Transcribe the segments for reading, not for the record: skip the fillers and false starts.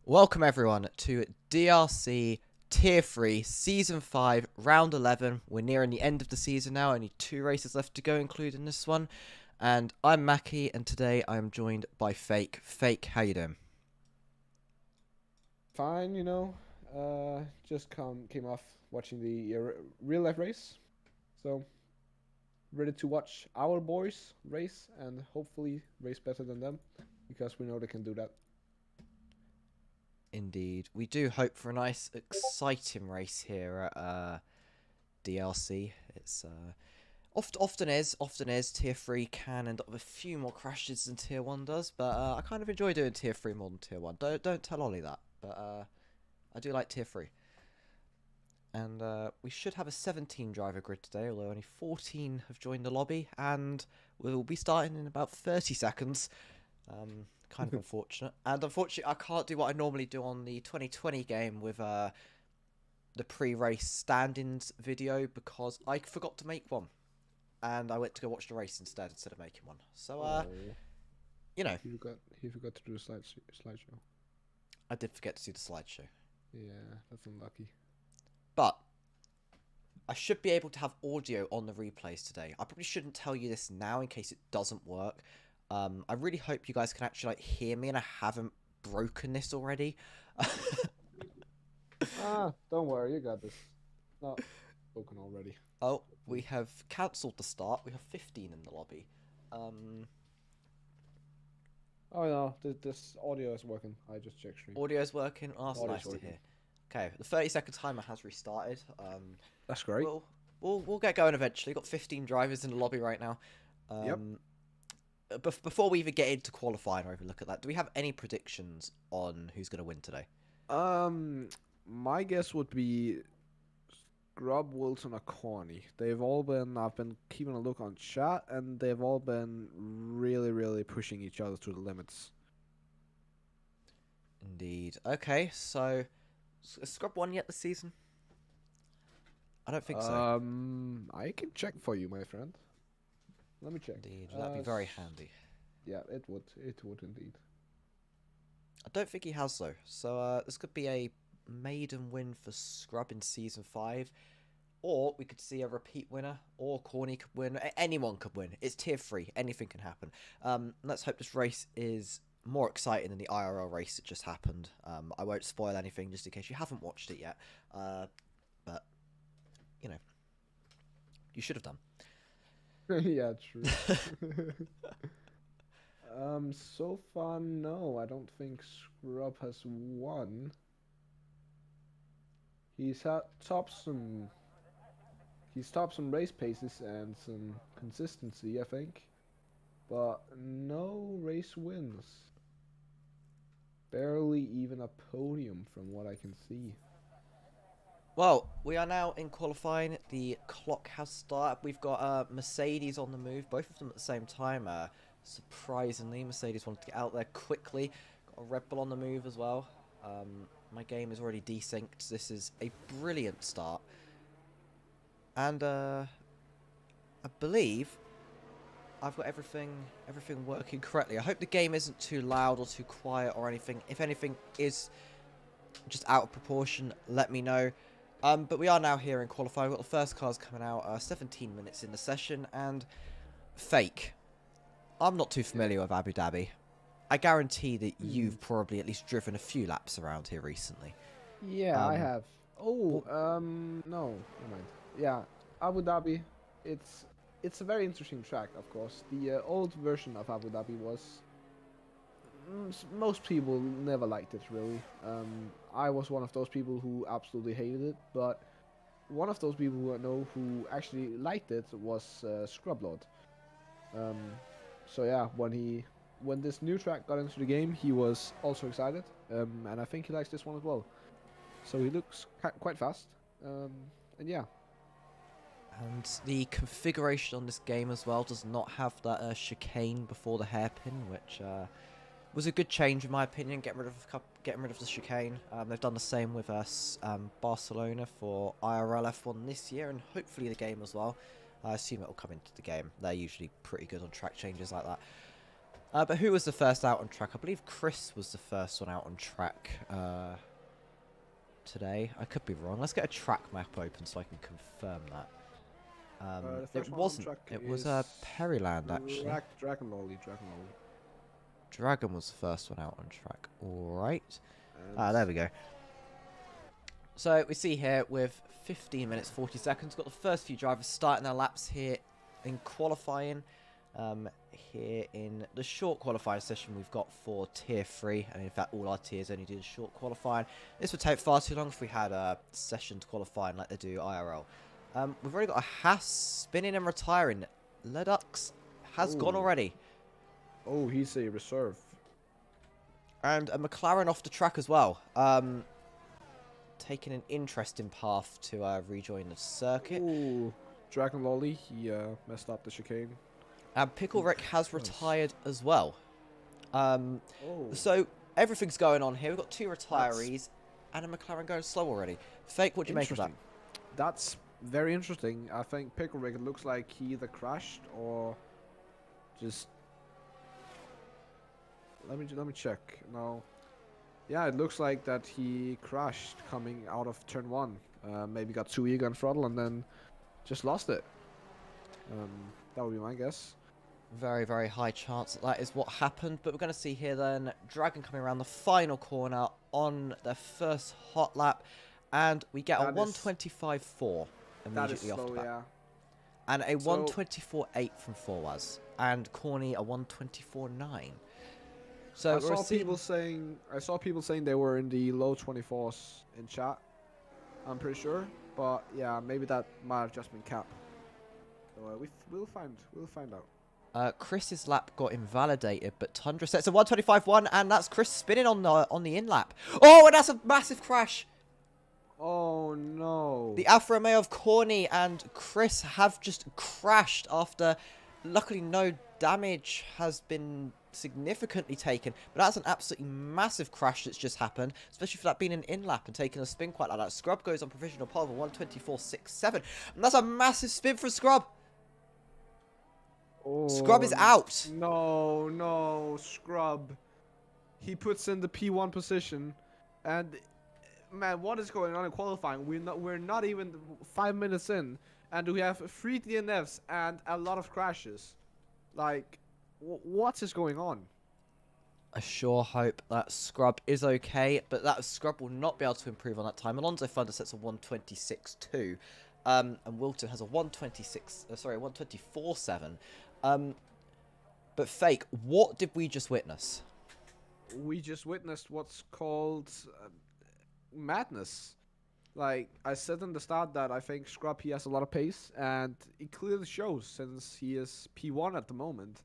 Welcome everyone to DRC Tier 3 Season 5 Round 11. We're nearing the end of the season now, only 2 races left to go including this one. And I'm Mackie, and today I am joined by Fake. Fake, how you doing? Fine, just came off watching the real life race, so ready to watch our boys race and hopefully race better than them because we know they can do that. Indeed. We do hope for a nice, exciting race here at DRC. It's often is. Tier 3 can end up with a few more crashes than Tier 1 does, but I kind of enjoy doing Tier 3 more than Tier 1. Don't tell Ollie that, but I do like Tier 3. And we should have a 17 driver grid today, although only 14 have joined the lobby, and we'll be starting in about 30 seconds. Kind of unfortunate. And unfortunately, I can't do what I normally do on the 2020 game with the pre-race standings video because I forgot to make one. And I went to go watch the race instead of making one. So, Oh, you know. he forgot to do a slideshow. I did forget to do the slideshow. Yeah, that's unlucky. But I should be able to have audio on the replays today. I probably shouldn't tell you this now in case it doesn't work. I really hope you guys can actually hear me and I haven't broken this already. Don't worry, you got this. Not broken already. Oh, we have cancelled the start. We have 15 in the lobby. Oh no, this audio is working. I just checked stream. Audio's working. Oh, that's nice working. to hear. Okay, the 30-second timer has restarted. That's great. We'll get going eventually. Got 15 drivers in the lobby right now. Yep. Before we even get into qualifying or even look at that, do we have any predictions on who's going to win today? My guess would be Scrub, Wilson, or Corny. I've been keeping a look on chat, and they've all been really, really pushing each other to the limits. Indeed. Okay, so has Scrub won yet this season? I don't think so. I can check for you, my friend. Let me check. Indeed, that'd be very handy. Yeah, it would. It would indeed. I don't think he has though. So this could be a maiden win for Scrub in Season 5. Or we could see a repeat winner, or Corny could win. Anyone could win. It's Tier 3. Anything can happen. Let's hope this race is more exciting than the IRL race that just happened. I won't spoil anything just in case you haven't watched it yet. But, you know, you should have done. Yeah, true. So far, no. I don't think Scrub has won. He's topped some race paces and some consistency, I think, but no race wins. Barely even a podium from what I can see. Well, we are now in qualifying. The clock has started. We've got Mercedes on the move, both of them at the same time. Surprisingly, Mercedes wanted to get out there quickly. Got a Red Bull on the move as well. My game is already desynced. This is a brilliant start. And I believe I've got everything working correctly. I hope the game isn't too loud or too quiet or anything. If anything is just out of proportion, let me know. But we are now here in qualifying. We've got the first cars coming out 17 minutes in the session. And Fake, I'm not too familiar with Abu Dhabi. I guarantee that you've probably at least driven a few laps around here recently. Yeah, I have. Oh, no, never mind. Yeah, Abu Dhabi. It's a very interesting track, of course. The old version of Abu Dhabi was. Most people never liked it, really. I was one of those people who absolutely hated it, but one of those people who I know who actually liked it was Scrublord. So yeah, when this new track got into the game, he was also excited, and I think he likes this one as well. So he looks quite fast, and yeah. And the configuration on this game as well does not have that chicane before the hairpin, which was a good change in my opinion. Getting rid of the chicane. They've done the same with Barcelona for IRL F1 this year, and hopefully the game as well. I assume it will come into the game. They're usually pretty good on track changes like that. But who was the first out on track? I believe Chris was the first one out on track today. I could be wrong. Let's get a track map open so I can confirm that. It wasn't. It was Perryland, actually. Dragon Lolly. Dragon was the first one out on track. Alright. There we go. So we see here with 15 minutes 40 seconds, got the first few drivers starting their laps here in qualifying. Here in the short qualifying session we've got for tier 3, and in fact all our tiers only do the short qualifying. This would take far too long if we had a session to qualifying like they do IRL. We've already got a Haas spinning and retiring. Ledux has gone already. Oh, he's a reserve. And a McLaren off the track as well. Taking an interesting path to rejoin the circuit. Ooh, Dragon Lolly, he messed up the chicane. And Pickle Rick has retired as well. So everything's going on here. We've got 2 retirees and a McLaren going slow already. Fake, what do you make of that? That's very interesting. I think Pickle Rick, it looks like he either crashed or just... Let me check. No. Yeah, it looks like that he crashed coming out of turn 1. Maybe got too eager on throttle and then just lost it. That would be my guess. Very, very high chance that is what happened. But we're going to see here then Dragon coming around the final corner on their first hot lap. And we get a 125.4 immediately off the bat. Yeah. And a 124.8 from Forwaz. And Corny a 124.9. So I saw people saying they were in the low 24s in chat. I'm pretty sure, but yeah, maybe that might have just been cap. So we'll find out. Chris's lap got invalidated, but Tundra sets a 125.1, and that's Chris spinning on the in lap. Oh, and that's a massive crash. Oh no! The Alfa Romeo of Corny and Chris have just crashed after, luckily, no damage has been significantly taken, but that's an absolutely massive crash that's just happened, especially for that being an in-lap and taking a spin quite like that. Scrub goes on provisional pole of 124.67, and that's a massive spin for Scrub. Oh, Scrub is out. No, Scrub. He puts in the P1 position, and man, what is going on in qualifying? We're not even 5 minutes in, and we have 3 DNFs and a lot of crashes. Like, what is going on? I sure hope that Scrub is okay, but that Scrub will not be able to improve on that time. Alonso Thunder sets a 126.2, and Wilton has a 124.7. But Fake, what did we just witness? We just witnessed what's called madness. Like I said in the start that I think Scrub, he has a lot of pace, and it clearly shows since he is P1 at the moment.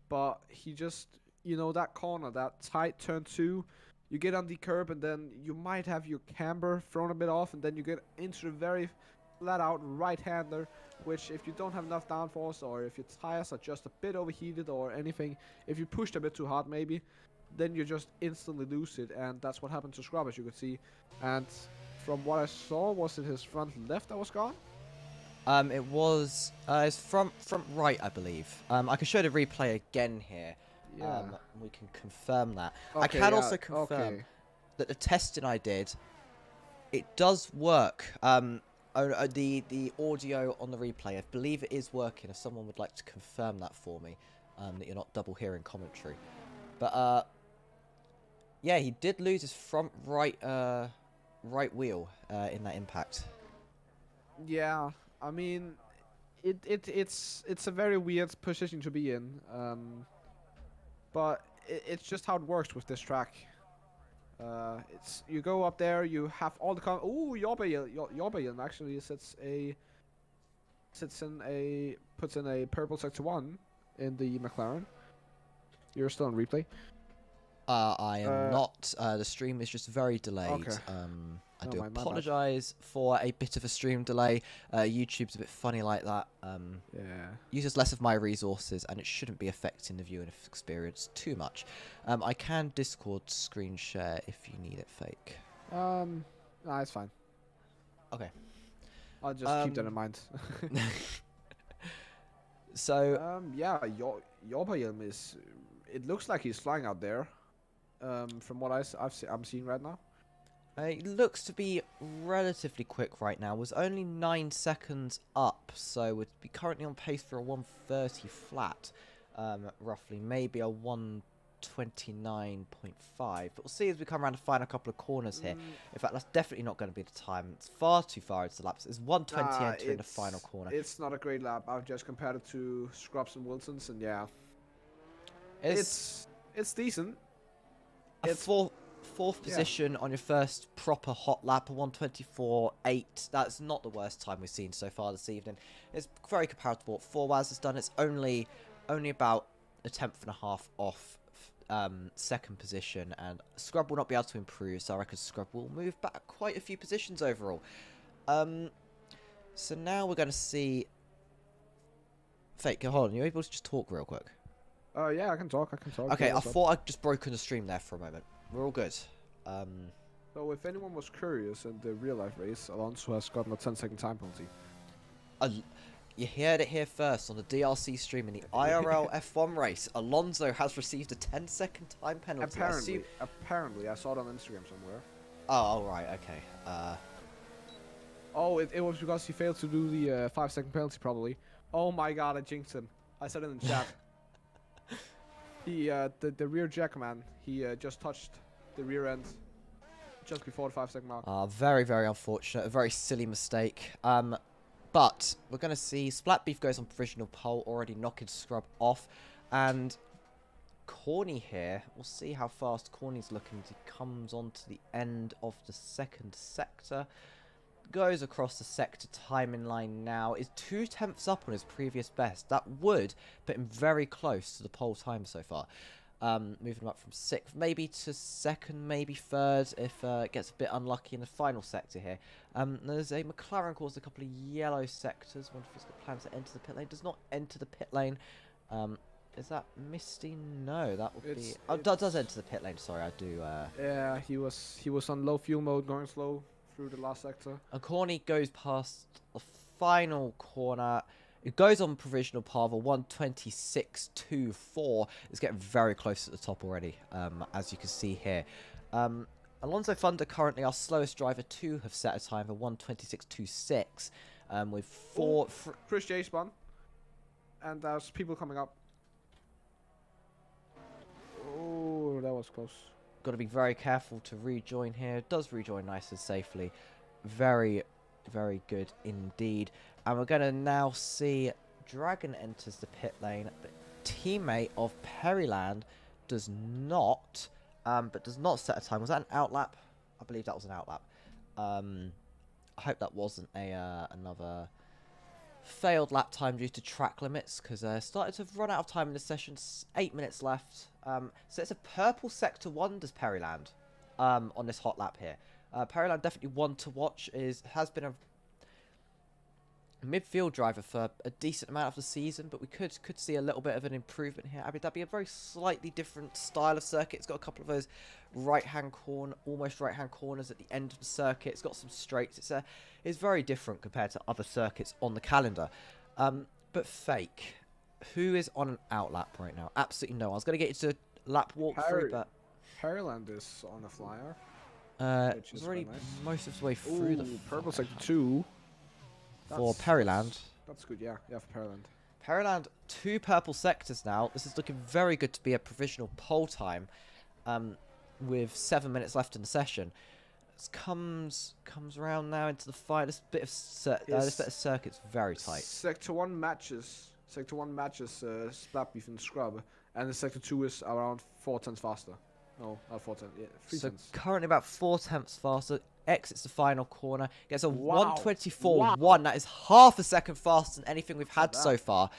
But he just, you know, that corner, that tight turn 2, you get on the curb and then you might have your camber thrown a bit off, and then you get into the very flat out right-hander, which if you don't have enough downforce, or if your tires are just a bit overheated or anything, if you pushed a bit too hard maybe, then you just instantly lose it, and that's what happened to Scrub, as you could see. And from what I saw, was it his front left that was gone? It was his front right, I believe. I can show the replay again here. Yeah. We can confirm that. Okay, I can also confirm that the testing I did, it does work. The audio on the replay, I believe it is working. If someone would like to confirm that for me, that you're not double hearing commentary. But yeah, he did lose his front right wheel in that impact. Yeah, I mean, it's a very weird position to be in. But it's just how it works with this track. It's you go up there, you have all the Yorbayan actually puts in a purple sector 1 in the McLaren. You're still on replay. I am not. The stream is just very delayed. Okay. I do apologise for a bit of a stream delay. YouTube's a bit funny like that. Yeah. Uses less of my resources, and it shouldn't be affecting the viewing experience too much. I can Discord screen share if you need it, Fake. Nah, it's fine. Okay. I'll just keep that in mind. So. Yeah, Yorbayam is It looks like he's flying out there. From what I'm seeing right now. It looks to be relatively quick right now. Was only 9 seconds up, so would be currently on pace for a 130 flat, roughly, maybe a 129.5. But we'll see as we come around to find a couple of corners here. In fact, that's definitely not going to be the time. It's far too far into the laps. It's 120 entering the final corner. It's not a great lap. I've just compared it to Scrubs and Wilson's, and yeah, it's decent. It's fourth position on your first proper hot lap, a 124.8. That's not the worst time we've seen so far this evening. It's very comparable to what Forwaz has done. It's only about a tenth and a half off second position, and Scrub will not be able to improve, so I reckon Scrub will move back quite a few positions overall. So now we're going to see... Fake, hold on, you able to just talk real quick? Yeah, I can talk. Okay, I thought I'd just broken the stream there for a moment. We're all good. So if anyone was curious, in the real life race, Alonso has gotten a 10-second time penalty. You heard it here first on the DRC stream. In the IRL F1 race, Alonso has received a 10-second time penalty. Apparently, I saw it on Instagram somewhere. Oh, right, okay. Oh, it was because he failed to do the 5-second penalty, probably. Oh my god, I jinxed him. I said it in the chat. The rear jack, man, he just touched the rear end just before the 5-second mark. Very, very unfortunate. A very silly mistake. But we're going to see Splat Beef goes on provisional pole, already knocking Scrub off. And Corny here, we'll see how fast Corny's looking as he comes on to the end of the second sector. Goes across the sector timing line now, is 2 tenths up on his previous best. That would put him very close to the pole time so far. Moving him up from 6th, maybe to 2nd, maybe 3rd, if it gets a bit unlucky in the final sector here. There's a McLaren caused a couple of yellow sectors. Wonder if he's got plans to enter the pit lane. Does not enter the pit lane. Is that Misty? No, that would be... Oh, does enter the pit lane, sorry, I do... Yeah, he was on low fuel mode, going slow through the last sector. And Corny goes past the final corner. It goes on provisional par of a 126.24. It's getting very close at the top already, as you can see here. Alonso Thunder, currently our slowest driver to have set a time of 126.26. With 4... Chris J spun. And there's people coming up. Oh, that was close. Got to be very careful to rejoin here. It does rejoin nice and safely. Very, very good indeed. And we're going to now see Dragon enters the pit lane. But teammate of Perryland does not, but does not set a time. Was that an outlap? I believe that was an outlap. I hope that wasn't another failed lap time due to track limits, because started to run out of time in the session. 8 minutes left. So it's a purple sector 1 does Perryland on this hot lap here. Perryland definitely one to watch. Has been a midfield driver for a decent amount of the season, but we could see a little bit of an improvement here. Abu Dhabi, a very slightly different style of circuit. It's got a couple of those almost right-hand corners at the end of the circuit. It's got some straights. It's very different compared to other circuits on the calendar. But Fake, who is on an outlap right now? Absolutely no one. I was going to get you to lap walkthrough, but Perryland is on a flyer. It's already nice. Most of the way through the purple sector 2. For Perryland. That's good, yeah. Yeah, for Perryland. Perryland, 2 purple sectors now. This is looking very good to be a provisional pole time, with 7 minutes left in the session. This comes around now into the fight. This bit of circuit's very tight. Sector 1 matches Splat Beef and Scrub, and the Sector 2 is around 4 tenths faster. No, not 4 tenths. Yeah, 3 tenths. Currently about 4 tenths faster. Exits the final corner. Gets a 124.1. That is half a second faster than anything we've had so far.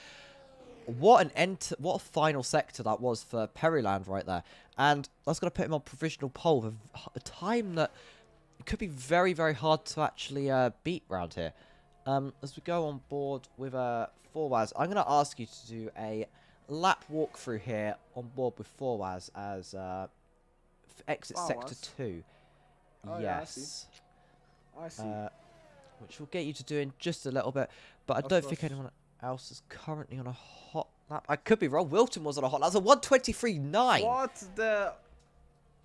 What a final sector that was for Perryland right there. And that's going to put him on provisional pole with a time that could be very, very hard to actually beat round here. As we go on board with Forwaz, I'm going to ask you to do a lap walkthrough here on board with Forwaz as exit sector 2. Oh, yes. Yeah, I see. Which will get you to do in just a little bit. But I don't think anyone else is currently on a hot lap. I could be wrong. Wilton was on a hot lap. That's a 1:23.9. What the?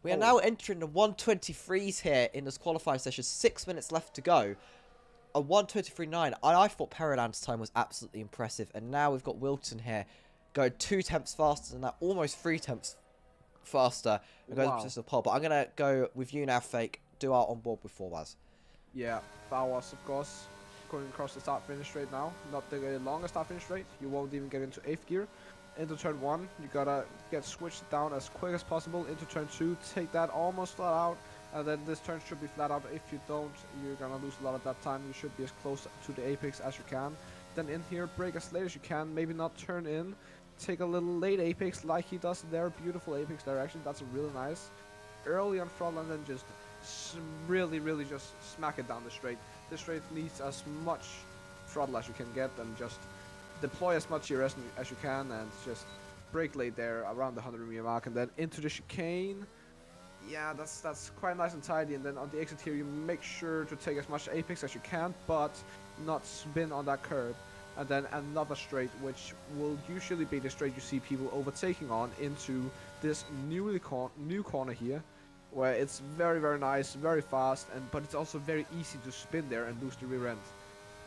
We are now entering the 1:23s here in this qualifying session. 6 minutes left to go. A 1:23.9. I thought Periland's time was absolutely impressive. And now we've got Wilton here going 2 tenths faster than that. Almost 3 tenths faster. And goes Wow. to the pole. But I'm going to go with you now, Fake. Do our onboard with Forwaz. Yeah, Fawas, of course, going across the start-finish straight now. Not the longest start-finish straight. You won't even get into 8th gear. Into turn 1, you gotta get switched down as quick as possible. Into turn 2, take that almost flat out. And then this turn should be flat out. If you don't, you're gonna lose a lot of that time. You should be as close to the apex as you can. Then in here, brake as late as you can. Maybe not turn in. Take a little late apex like he does there. Beautiful apex direction. That's really nice. Early on front and then just really just smack it down the straight. This straight needs as much throttle as you can get and just deploy as much ERS as you can and just brake late there around the 100 mark and then into the chicane. Yeah, that's quite nice and tidy. And then on the exit here, you make sure to take as much apex as you can, but not spin on that curb. And then another straight, which will usually be the straight you see people overtaking on into this new corner here, where it's very nice, very fast, but it's also very easy to spin there and lose the rear end.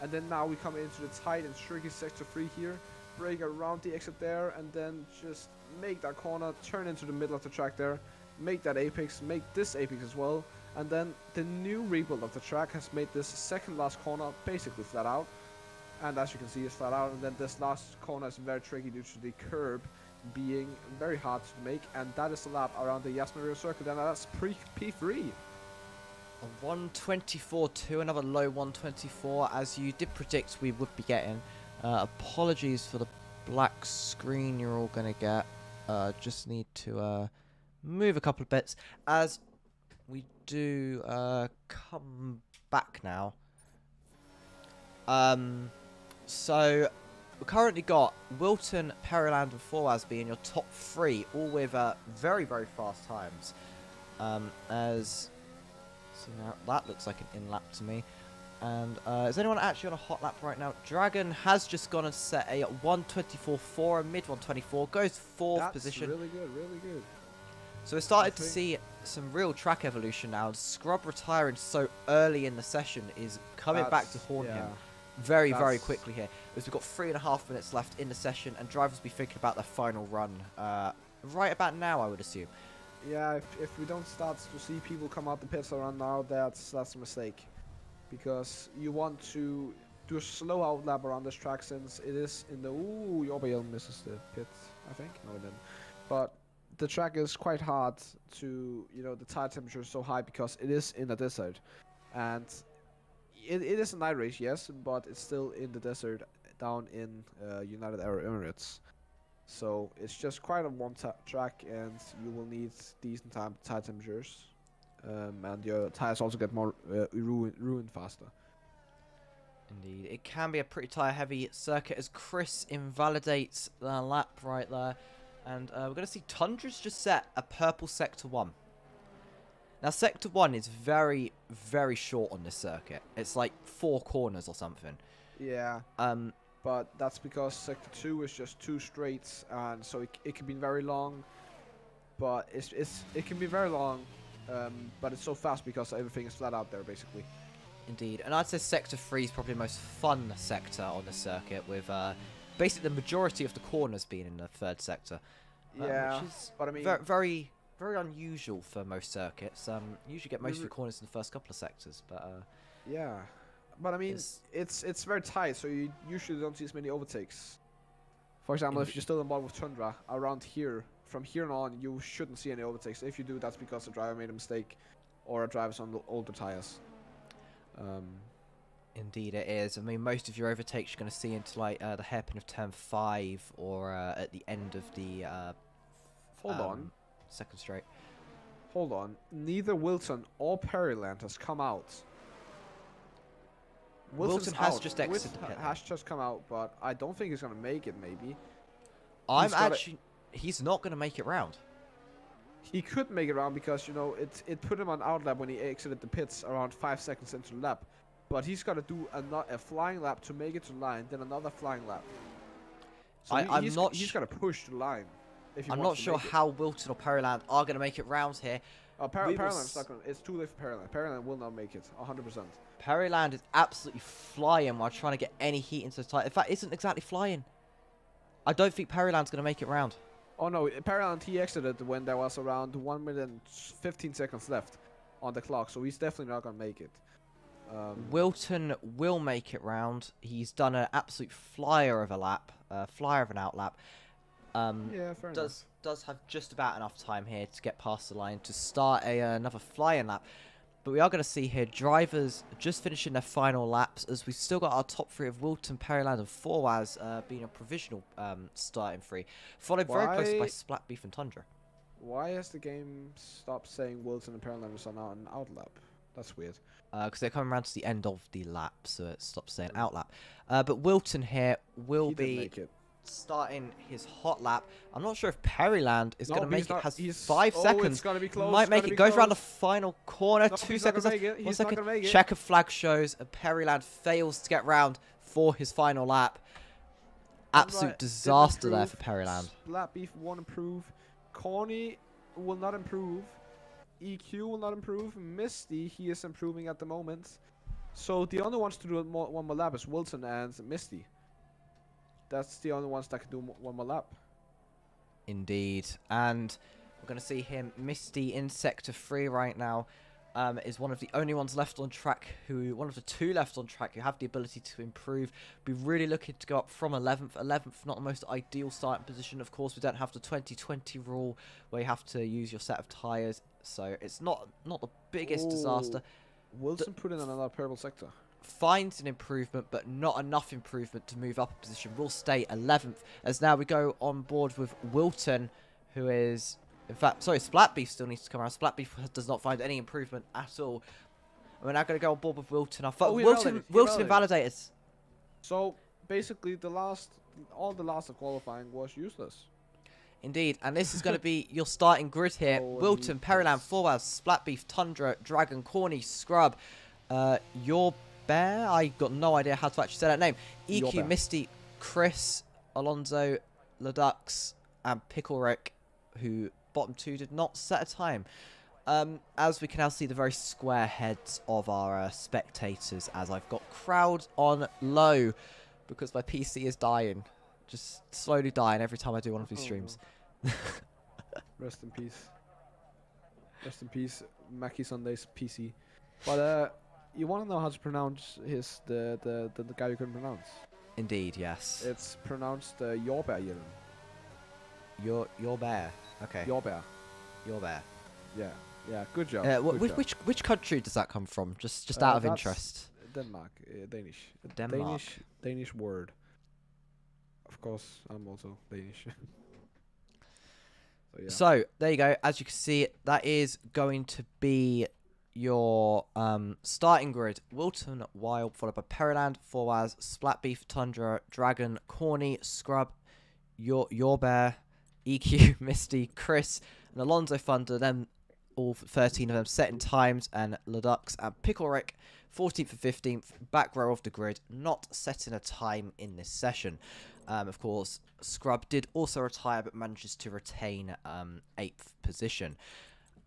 And then now we come into the tight and tricky sector 3 here, brake around the exit there, and then just make that corner, turn into the middle of the track there, make that apex, make this apex as well, and then the new rebuild of the track has made this second last corner basically flat out, and as you can see it's flat out, and then this last corner is very tricky due to the curb being very hard to make, and that is the lap around the Yas Marina circuit, and that's P3. A 1:24.2, another low 1:24, as you did predict we would be getting. Apologies for the black screen you're all going to get. Just need to move a couple of bits as we do come back now. So we've currently got Wilton, Periland and Forwaz being your top 3, all with very fast times. So now that looks like an in-lap to me. And is anyone actually on a hot lap right now? Dragon has just gone and set a 1:24.4, a mid 1:24, goes 4th position. That's really good. So we're starting to see some real track evolution now. Scrub retiring so early in the session is coming back to haunt him very quickly here. As we've got 3.5 minutes left in the session, and drivers will be thinking about their final run right about now, I would assume. Yeah, if we don't start to see people come out the pits around now, that's a mistake. Because you want to do a slow out lap around this track since it is in the... Ooh, Yorbael misses the pit, I think. No, it didn't. But the track is quite hard to... the tire temperature is so high because it is in the desert. And it is a night race, yes, but it's still in the desert down in United Arab Emirates. So it's just quite a warm track, and you will need decent tire temperatures, and your tires also get more ruined faster. Indeed, it can be a pretty tyre-heavy circuit as Chris invalidates the lap right there, and we're going to see Tundra's just set a purple sector 1. Now sector 1 is very short on this circuit. It's like 4 corners or something. Yeah. But that's because sector 2 is just 2 straights, and so it can be very long. But it can be very long, but it's so fast because everything is flat out there basically. Indeed, and I'd say sector 3 is probably the most fun sector on the circuit, with basically the majority of the corners being in the 3rd sector. Yeah, which is but I mean, very unusual for most circuits. You usually get most of the corners in the first couple of sectors, but yeah. But I mean, it's very tight, so you usually don't see as many overtakes. For example, if you're still involved with Tundra, around here, from here on, you shouldn't see any overtakes. If you do, that's because the driver made a mistake, or a driver's on the older tires. Indeed it is. I mean, most of your overtakes you're going to see into like the hairpin of turn 5, or at the end of the Hold on. second straight. Hold on. Neither Wilton or Periland has come out. Wilton has just exited the pit. Has just come out, but I don't think he's going to make it, maybe. He's not going to make it round. He could make it round because, it put him on outlap when he exited the pits around 5 seconds into the lap. But he's got to do a flying lap to make it to line, then another flying lap. So I'm not. He's gonna push the line. If he I'm wants not to sure make it. how Wilton or Pearland are going to make it round here. Pearland's not gonna. It's too late for Pearland. Pearland will not make it. 100%. Pearland is absolutely flying while trying to get any heat into the tire. In fact, isn't exactly flying. I don't think Pearland's going to make it round. Oh no, Pearland, he exited when there was around 1 minute and 15 seconds left on the clock, so he's definitely not gonna make it. Wilton will make it round. He's done an absolute flyer of a lap, flyer of an outlap. Yeah, fair enough. Does have just about enough time here to get past the line to start another flying lap. But we are going to see here drivers just finishing their final laps, as we've still got our top three of Wilton, Pearland and Forwaz being a provisional starting three, followed very closely by Splat Beef and Tundra. Why has the game stopped saying Wilton and Pearland are now an outlap? That's weird. Because they're coming around to the end of the lap, so it stops saying outlap. But Wilton here will be starting his hot lap. I'm not sure if Pearland is going to make it. Has 5 seconds. It's going to be close. Might make it. Goes around the final corner. No, 2 seconds left. 1 second. Not make it. Checker flag shows. And Pearland fails to get round for his final lap. Absolute disaster there for Pearland. Splat Beef won't improve. Corny will not improve. EQ will not improve. Misty, he is improving at the moment. So the only ones to do one more lap is Wilson and Misty. That's the only ones that can do one more lap. Indeed. And we're going to see him, Misty, in Sector 3 right now. Is one of the only ones left on track, one of the two left on track who have the ability to improve. Be really looking to go up from 11th. 11th, not the most ideal starting position. Of course, we don't have the 2020 rule where you have to use your set of tyres. So it's not the biggest disaster. Wilson put in another purple sector. Finds an improvement, but not enough improvement to move up a position. Will stay 11th. As now we go on board with Wilton, who is... In fact, sorry, Splat Beef still needs to come around. Splat Beef does not find any improvement at all. And we're now going to go on board with Wilton. Wilton invalidated. So, basically, all the last of qualifying was useless. Indeed, and this is going to be your starting grid here. Wilton, Pearland, Forwaz, Splat Beef, Tundra, Dragon, Corny, Scrub, Your Bear. I got no idea how to actually say that name. EQ, Misty, Chris, Alonso, Ledux, and Pickle Rick, who... bottom two did not set a time. As we can now see the very square heads of our spectators, as I've got crowd on low because my PC is dying. Just slowly dying every time I do one of these streams. Rest in peace. Rest in peace, Mackie Sunday's PC. But you want to know how to pronounce the guy you couldn't pronounce? Indeed, yes. It's pronounced Yorbear. Your bear. Okay. Yorbear. Your bear. Yeah. Good job. Which country does that come from? Just out of interest. Denmark. Danish. Denmark. Danish word. Of course, I'm also Danish. So, yeah. So there you go. As you can see, that is going to be your starting grid. Wilton, Wild, followed by Pearland, Forwaz, Splat Beef, Tundra, Dragon, Corny, Scrub, Your Bear, EQ, Misty, Chris, and Alonso Thunder. Then all 13 of them setting times, and Ledux and Pickle Rick, 14th and 15th, back row of the grid, not setting a time in this session. Of course, Scrub did also retire, but manages to retain 8th position.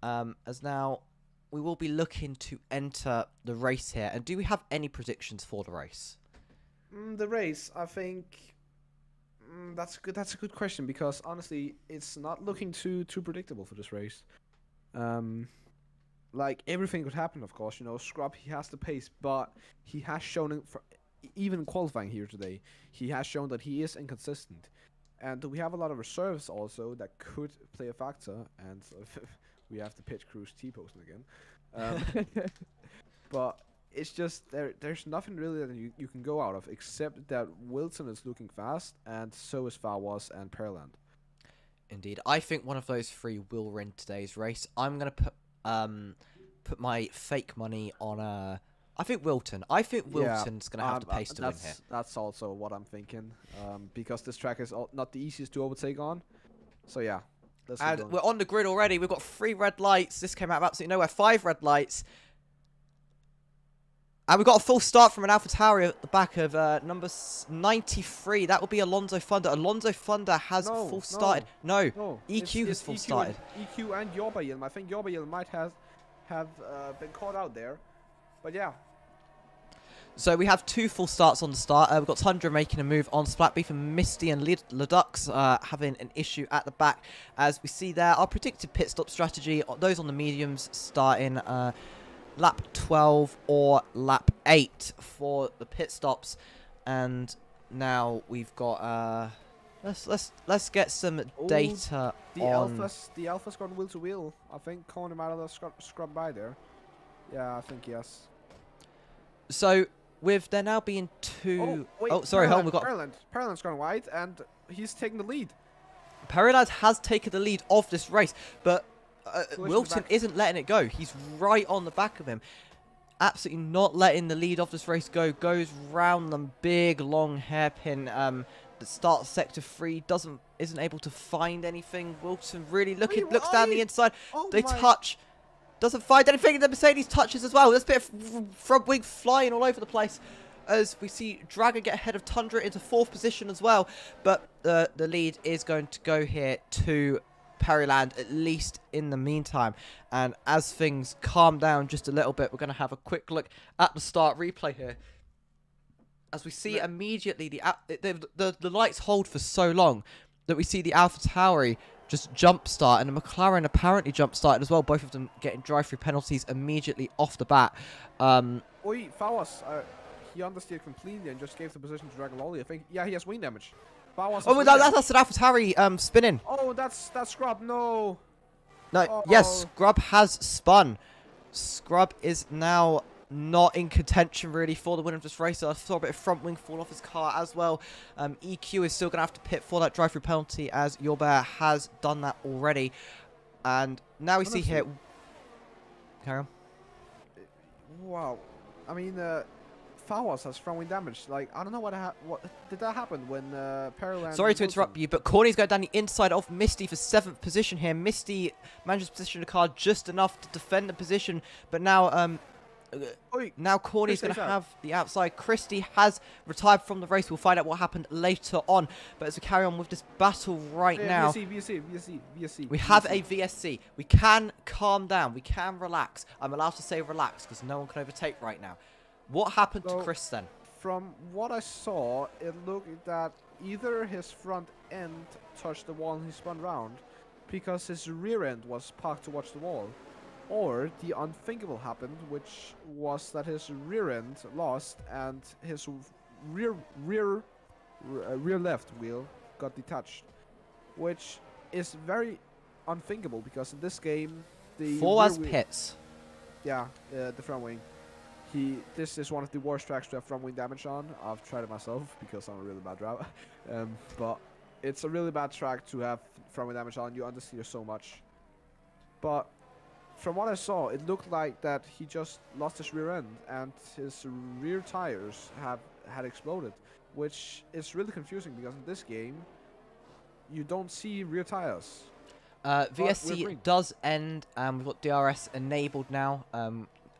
As now, we will be looking to enter the race here. And do we have any predictions for the race? The race, I think... That's a good question, because honestly, it's not looking too predictable for this race. Like, everything could happen, of course. You know, Scrub, he has the pace, but he has shown, even qualifying here today, he has shown that he is inconsistent. And we have a lot of reserves also that could play a factor, and we have the pitch crews T-posting again. But it's just, there's nothing really that you can go out of, except that Wilson is looking fast, and so is Farwas and Pearland. Indeed. I think one of those three will win today's race. I'm going to put my fake money on... I think Wilton. I think Wilton's going to have the pace to win here. That's also what I'm thinking, because this track is not the easiest to overtake on. So yeah. And we're on the grid already. We've got 3 red lights. This came out of absolutely nowhere. 5 red lights. And we've got a full start from an AlphaTauri at the back of number 93. That will be Alonso Thunder. Alonso Thunder has full started. No, EQ has full started. EQ and Yorbayilm. I think Yorbayilm might have been caught out there. But yeah. So we have 2 full starts on the start. We've got Tundra making a move on Splatbeef, and Misty and Ledux having an issue at the back. As we see there, our predicted pit stop strategy, those on the mediums starting lap 12 or lap 8 for the pit stops. And now we've got let's get some data on the Alpha's gone wheel to wheel. I think Conor might have scrubbed by there. Yeah, I think yes. So with there now being 2 sorry, hold on, we've got Pereland's gone wide and he's taking the lead. Pereland has taken the lead of this race, but Wilton isn't letting it go. He's right on the back of him. Absolutely not letting the lead of this race go. Goes round them big, long hairpin that starts sector 3. Isn't able to find anything. Wilton really looks down the inside. They touch. Doesn't find anything. The Mercedes touches as well. There's a bit of front wing flying all over the place. As we see Dragon get ahead of Tundra into 4th position as well. But the lead is going to go here to Pereland, at least in the meantime. And as things calm down just a little bit, we're going to have a quick look at the start replay here. As we see immediately the lights hold for so long that we see the AlphaTauri just jump start, and the McLaren apparently jump started as well. Both of them getting drive-through penalties immediately off the bat. Fawas, he understeered completely and just gave the position to Dragon Lolly. I think, yeah, he has wing damage. That's an AlphaTauri spinning. Oh, that's Scrub. No. Yes, Scrub has spun. Scrub is now not in contention really for the win of this race. I saw a bit of front wing fall off his car as well. EQ is still going to have to pit for that drive-through penalty, as Yorbear has done that already. And now we see here... Carry on. Wow. I mean, Fawas has front wing damage. Like, I don't know what did that happen when Pereland... Sorry to interrupt you, but Corny's going down the inside of Misty for 7th position here. Misty manages to position the car just enough to defend the position, but now... now Corny's going to have the outside. Christie has retired from the race. We'll find out what happened later on. But as we carry on with this battle now, VSC. We have a VSC. We can calm down. We can relax. I'm allowed to say relax because no one can overtake right now. What happened to Chris then? From what I saw, it looked that either his front end touched the wall and he spun round because his rear end was parked to watch the wall. Or the unthinkable happened, which was that his rear end lost and his rear left wheel got detached, which is very unthinkable because in this game the Forward's pits. Yeah, the front wing. This is one of the worst tracks to have front wing damage on. I've tried it myself because I'm a really bad driver, but it's a really bad track to have front wing damage on. You understeer so much, but from what I saw, it looked like that he just lost his rear end and his rear tires had exploded, which is really confusing because in this game, you don't see rear tires. VSC does end, we've got DRS enabled now.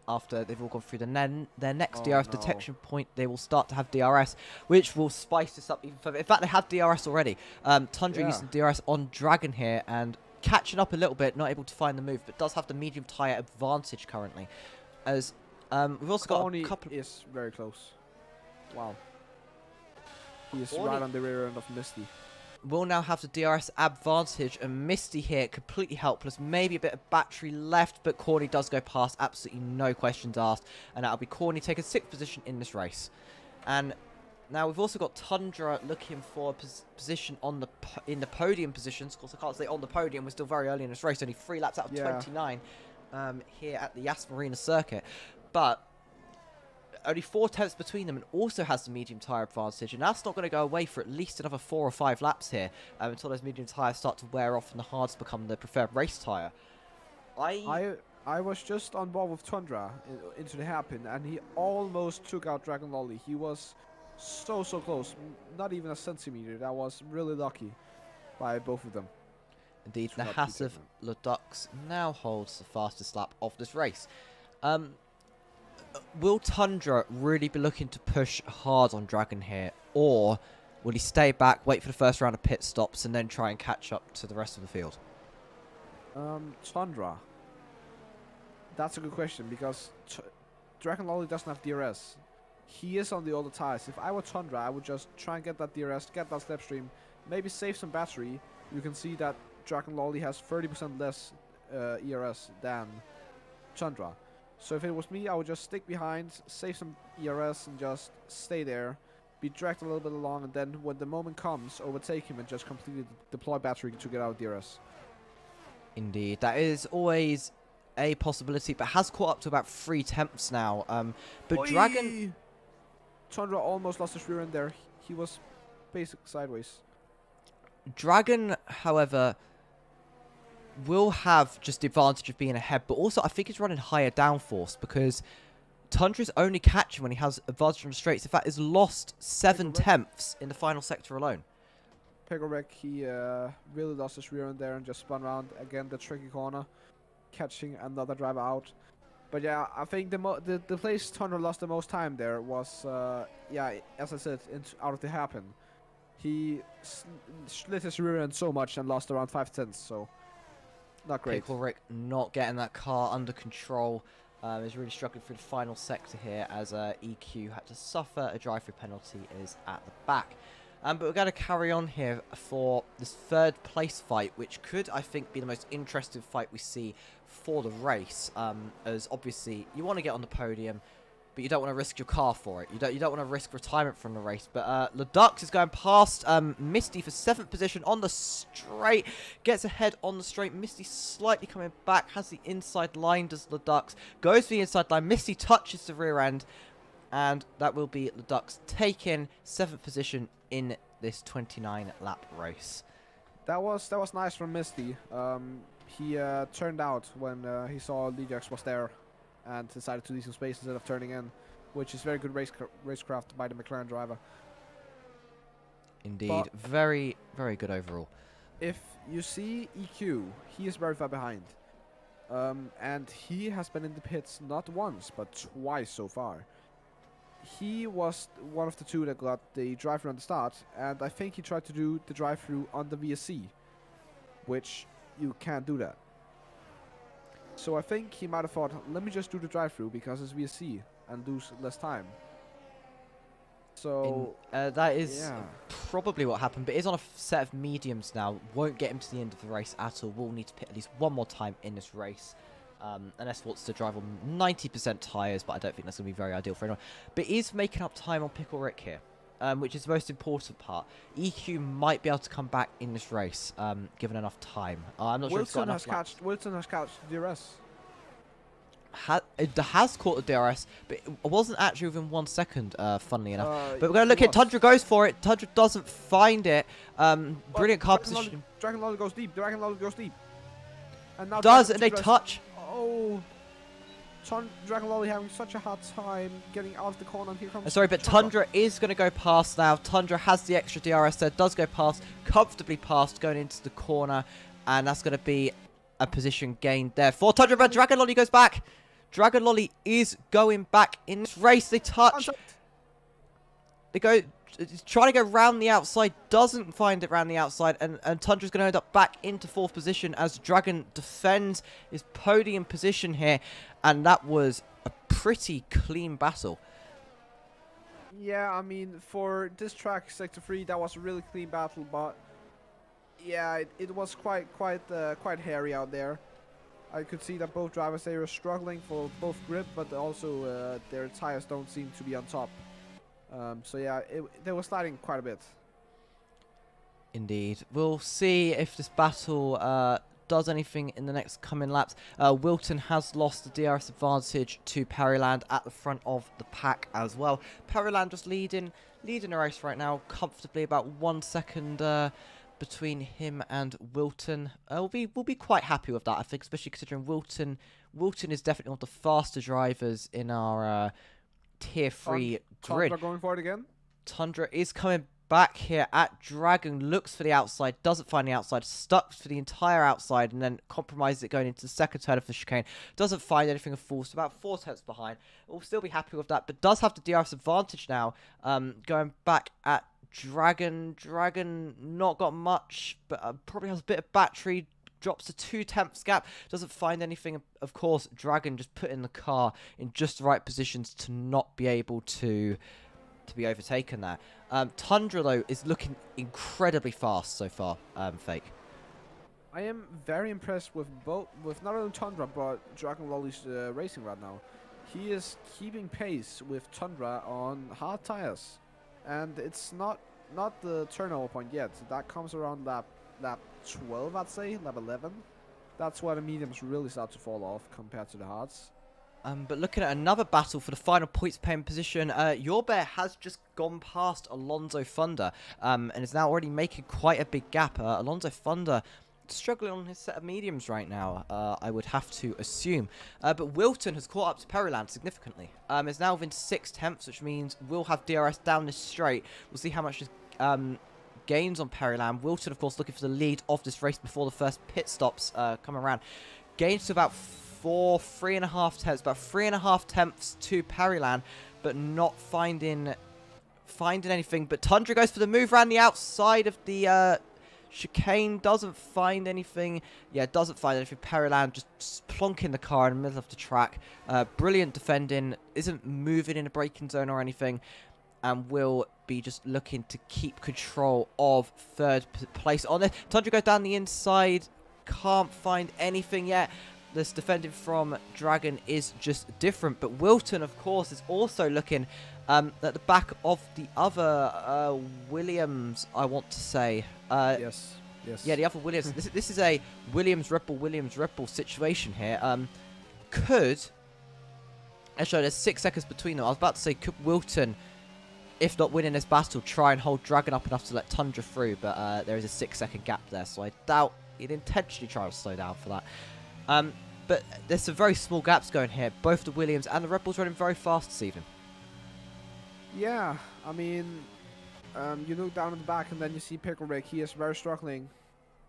After they've all gone through their next DRS detection point, they will start to have DRS, which will spice this up even further. In fact, they have DRS already. Tundra using DRS on Dragon here and catching up a little bit, not able to find the move, but does have the medium tyre advantage currently. As we've also got a couple... is very close. Wow. He is right on the rear end of Misty. We'll now have the DRS advantage, and Misty here completely helpless. Maybe a bit of battery left, but Corny does go past, absolutely no questions asked. And that'll be Corny taking 6th position in this race. And now we've also got Tundra looking for a position on in the podium positions. Of course, I can't say on the podium. We're still very early in this race, only 3 laps out of 29 here at the Yas Marina circuit. But only 4 tenths between them, and also has the medium tyre advantage, and that's not going to go away for at least another 4 or 5 laps here until those medium tyres start to wear off and the hards become the preferred race tyre. I was just on board with Tundra into the hairpin, and he almost took out Dragon Lolly. He was so close, not even a centimeter. That was really lucky by both of them. Indeed, the Haas of Ledux now holds the fastest lap of this race. will Tundra really be looking to push hard on Dragon here, or will he stay back, wait for the first round of pit stops, and then try and catch up to the rest of the field? Tundra. That's a good question because Dragon Lolly doesn't have DRS. He is on the older tires. If I were Tundra, I would just try and get that DRS, get that slipstream, maybe save some battery. You can see that Dragon Lolly has 30% less ERS than Tundra. So if it was me, I would just stick behind, save some ERS, and just stay there, be dragged a little bit along, and then when the moment comes, overtake him and just completely deploy battery to get out of DRS. Indeed, that is always a possibility, but has caught up to about 3 tenths now. But Oi! Dragon... Tundra almost lost his rear end there. He was basic sideways. Dragon, however, will have just the advantage of being ahead, but also I think he's running higher downforce because Tundra's only catching when he has advantage from the straights. In fact, he's lost 7 tenths in the final sector alone. Pegorek, he really lost his rear end there and just spun around again the tricky corner, catching another driver out. But yeah, I think the place Tundra lost the most time there was yeah, as I said, out of the hairpin. He split his rear end so much and lost around 5 tenths, so not great. Rick not getting that car under control. Is really struggling through the final sector here as EQ had to suffer a drive-through penalty, is at the back. But we're going to carry on here for this third place fight, which could, I think, be the most interesting fight we see for the race. As obviously, you want to get on the podium, but you don't want to risk your car for it. You don't want to risk retirement from the race. But Ledux is going past Misty for 7th position on the straight. Gets ahead on the straight. Misty slightly coming back. Has the inside line, does Ledux. Goes for the inside line. Misty touches the rear end. And that will be Ledux taking 7th position in this 29-lap race. That was nice from Misty. He turned out when he saw Lejax was there and decided to leave some space instead of turning in, which is very good racecraft by the McLaren driver. Indeed. But very, very good overall. If you see EQ, he is very far behind. And he has been in the pits not once, but twice so far. He was one of the two that got the drive-through on the start, and I think he tried to do the drive-through on the VSC, which you can't do that. So I think he might have thought, let me just do the drive-through because it's VSC and lose less time. So that is probably what happened, but he's on a set of mediums now. Won't get him to the end of the race at all. Will need to pit at least one more time in this race. Unless wants to drive on 90% tyres, but I don't think that's going to be very ideal for anyone. But he's making up time on Pickle Rick here, which is the most important part. EQ might be able to come back in this race, given enough time. I'm not sure if he's got enough laps. Wilson has catched DRS. It has caught the DRS, but it wasn't actually within 1 second, funnily enough. But we're going to look at Tundra goes for it. Tundra doesn't find it. Brilliant car position. Dragon Lolly goes deep. Dragon Lolly goes deep. And now does, and they touch. Oh, Dragon Lolly having such a hard time getting out of the corner. And here comes sorry, but Tundra is going to go past now. Tundra has the extra DRS there. Does go past, comfortably past, going into the corner. And that's going to be a position gained there for Tundra. But Dragon Lolly goes back. Dragon Lolly is going back in this race. They touch. They go... trying to go round the outside, doesn't find it round the outside, and Tundra's going to end up back into 4th position as Dragon defends his podium position here, and that was a pretty clean battle. Yeah, I mean, for this track, Sector 3, that was a really clean battle, but yeah, it was quite hairy out there. I could see that both drivers, they were struggling for both grip, but also their tires don't seem to be on top. So yeah, they were sliding quite a bit. Indeed. We'll see if this battle does anything in the next coming laps. Wilton has lost the DRS advantage to Perryland at the front of the pack as well. Perryland just leading the race right now comfortably, about 1 second between him and Wilton. We'll be quite happy with that, I think, especially considering Wilton is definitely one of the faster drivers in our Tier 3 grid. Tundra going for it again? Tundra is coming back here at Dragon, looks for the outside, doesn't find the outside, stuck for the entire outside, and then compromises it going into the second turn of the chicane. Doesn't find anything of force, about 4 tenths behind. We'll still be happy with that, but does have the DRS advantage now. Going back at Dragon. Dragon not got much, but probably has a bit of battery. Drops to 2 tenths gap. Doesn't find anything. Of course, Dragon just put in the car in just the right positions to not be able to be overtaken there. Tundra, though, is looking incredibly fast so far, Fake. I am very impressed with not only Tundra, but Dragon Lolly's racing right now. He is keeping pace with Tundra on hard tires. And it's not the turnover point yet. That comes around lap 12, I'd say, lap 11. That's where the mediums really start to fall off compared to the hards. But looking at another battle for the final points paying position, Your Bear has just gone past Alonso Thunder and is now already making quite a big gap. Alonso Thunder struggling on his set of mediums right now, I would have to assume. But Wilton has caught up to Periland significantly. Is now within 6 tenths, which means we'll have DRS down this straight. We'll see how much this gains on Periland. Wilton, of course, looking for the lead of this race before the first pit stops come around. Gains to about 3.5 tenths, about 3.5 tenths to Periland, but not finding anything. But Tundra goes for the move around the outside of the chicane, doesn't find anything. Yeah, doesn't find anything. Periland just plonking the car in the middle of the track. Brilliant defending, isn't moving in a braking zone or anything, and will be just looking to keep control of third place on it. Tundra goes down the inside, can't find anything yet. This defending from Dragon is just different. But Wilton, of course, is also looking at the back of the other Williams, I want to say. Yes. Yeah, the other Williams. This is a Williams-Ripple situation here. Actually, there's 6 seconds between them. I was about to say, could Wilton, if not winning this battle, try and hold Dragon up enough to let Tundra through? But there is a 6-second gap there, so I doubt he'd intentionally try to slow down for that. But there's some very small gaps going here. Both the Williams and the Red Bulls running very fast this evening. Yeah, I mean, you look down at the back and then you see Pickle Rick. He is very struggling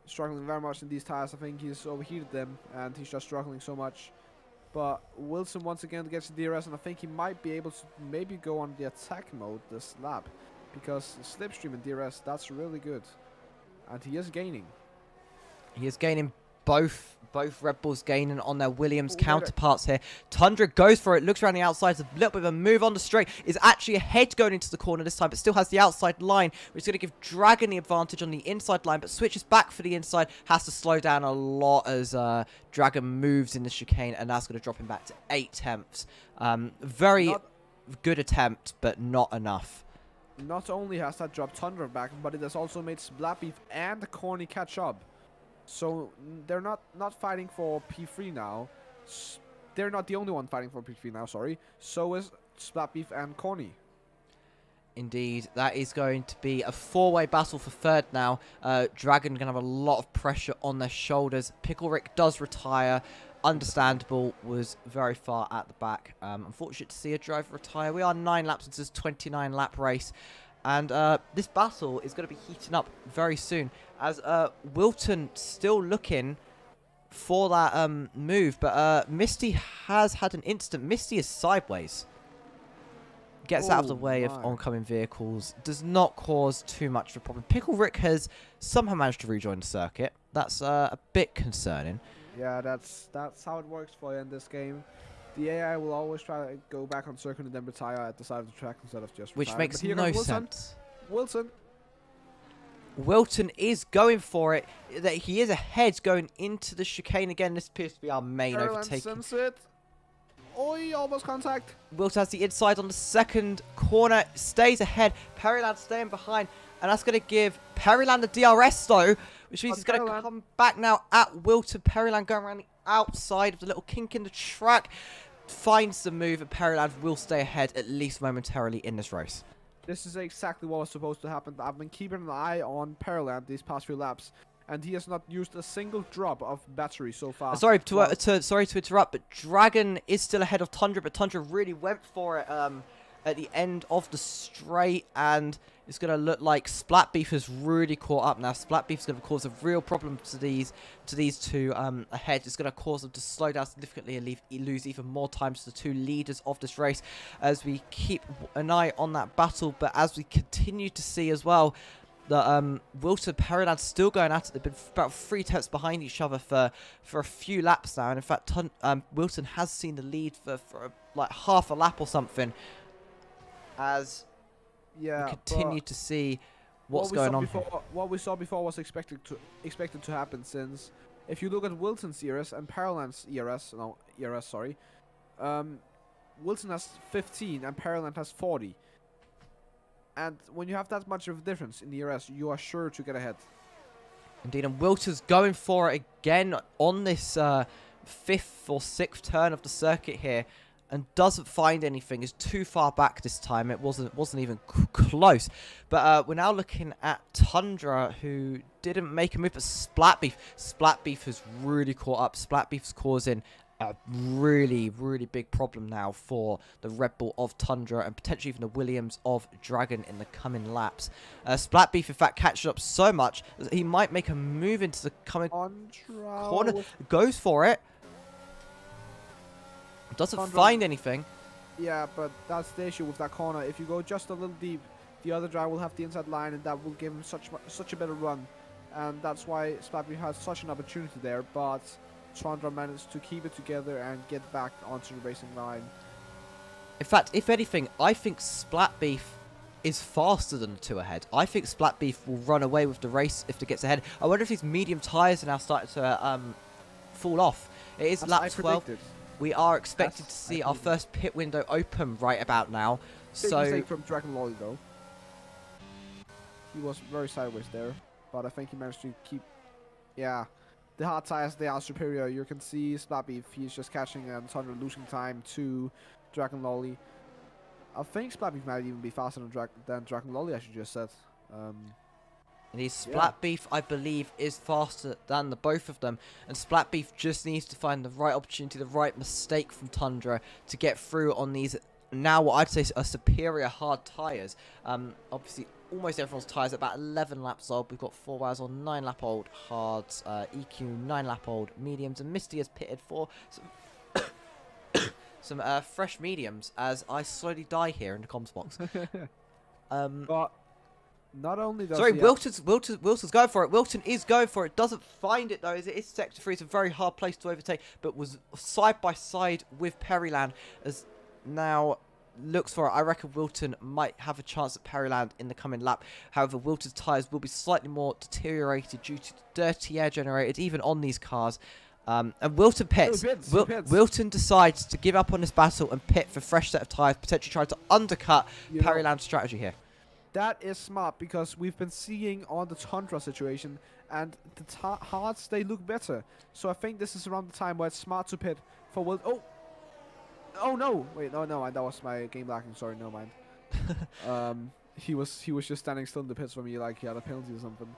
very much in these tires. I think he's overheated them and he's just struggling so much. But Wilson once again gets the DRS, and I think he might be able to maybe go on the attack mode this lap, because slipstream and DRS, that's really good, and he is gaining. He is gaining. Both Red Bulls gaining on their Williams counterparts here. Tundra goes for it, looks around the outside, a little bit of a move on the straight, is actually ahead going into the corner this time, but still has the outside line, which is going to give Dragon the advantage on the inside line, but switches back for the inside, has to slow down a lot as Dragon moves in the chicane, and that's going to drop him back to 8 tenths. Very good attempt, but not enough. Not only has that dropped Tundra back, but it has also made Splatbeef and Corny catch up. So they're not fighting for P3 now. They're not the only one fighting for P3 now, sorry. So is Splatbeef and Corny. Indeed, that is going to be a 4-way battle for third now. Dragon going to have a lot of pressure on their shoulders. Pickle Rick does retire. Understandable, was very far at the back. Unfortunate to see a driver retire. We are 9 laps into this 29-lap race. And this battle is going to be heating up very soon, as Wilton still looking for that move. But Misty has had an instant. Misty is sideways. Gets out of the way of oncoming vehicles. Does not cause too much of a problem. Pickle Rick has somehow managed to rejoin the circuit. That's a bit concerning. Yeah, that's how it works for you in this game. The AI will always try to go back on circuit and then retire at the side of the track instead of just Which retiring. makes no sense. Wilton is going for it. He is ahead going into the chicane again. This appears to be our main overtaking. Oi, almost contact. Wilton has the inside on the second corner. Stays ahead. Periland staying behind. And that's going to give Periland the DRS though, which means he's going to come back now at Wilton. Periland going around the outside of the little kink in the track. Finds the move, and Periland will stay ahead at least momentarily in this race. This is exactly what was supposed to happen. I've been keeping an eye on Periland these past few laps, and he has not used a single drop of battery so far. Sorry to interrupt, but Dragon is still ahead of Tundra, but Tundra really went for it at the end of the straight, and it's going to look like Splat Beef has really caught up now. Splat Beef is going to cause a real problem to these two ahead. It's going to cause them to slow down significantly and lose even more time to the two leaders of this race as we keep an eye on that battle. But as we continue to see as well, that Wilton and Perilland still going at it. They've been about 3 tenths behind each other for a few laps now. And in fact, Wilton has seen the lead for like half a lap or something. As we continue to see what's going on. What we saw before was expected to happen, since if you look at Wilton's ERS and Perilland's ERS, sorry, Wilton has 15 and Perilland has 40. And when you have that much of a difference in the ERS, you are sure to get ahead. Indeed, and Wilton's going for it again on this 5th or 6th turn of the circuit here, and doesn't find anything. Is too far back this time. It wasn't even close. But we're now looking at Tundra, who didn't make a move. But Splat Beef has really caught up. Splat Beef's causing a really, really big problem now for the Red Bull of Tundra and potentially even the Williams of Dragon in the coming laps. Splat Beef, in fact, catches up so much that he might make a move into the coming corner. Goes for it. Doesn't find anything. Yeah, but that's the issue with that corner. If you go just a little deep, the other driver will have the inside line, and that will give him such a better run. And that's why Splat Beef has such an opportunity there. But Tundra managed to keep it together and get back onto the racing line. In fact, if anything, I think Splat Beef is faster than the two ahead. I think Splat Beef will run away with the race if it gets ahead. I wonder if these medium tyres are now starting to fall off. It is lap 12. We are expected to see our first pit window open right about now. Big mistake from Dragon Lolly though. He was very sideways there, but I think he managed to keep. Yeah, the hard tires, they are superior. You can see Splat Beef, he's just catching and Tundra losing time to Dragon Lolly. I think Splat Beef might even be faster than Dragon Lolly, as you just said. And Splat Beef, I believe, is faster than the both of them. And Splat Beef just needs to find the right opportunity, the right mistake from Tundra to get through on these, now what I'd say are superior hard tyres. Obviously, almost everyone's tyres are about 11 laps old. We've got 4 hours on 9 lap old hards, EQ 9 lap old mediums, and Misty has pitted for some fresh mediums as I slowly die here in the comms box. But not only does Wilton's going for it. Wilton is going for it. Doesn't find it though. As it is sector 3, it's a very hard place to overtake. But was side by side with Perilland as now looks for it. I reckon Wilton might have a chance at Perilland in the coming lap. However, Wilton's tyres will be slightly more deteriorated due to the dirty air generated even on these cars. And Wilton pits. Wilton decides to give up on this battle and pit for a fresh set of tyres, potentially trying to undercut Perilland's strategy here. That is smart, because we've been seeing on the Tundra situation, and the hards, they look better. So I think this is around the time where it's smart to pit for Wilton. Oh no! Wait, no, that was my game lacking. Sorry, no mind. He was just standing still in the pits for me, like he had a penalty or something.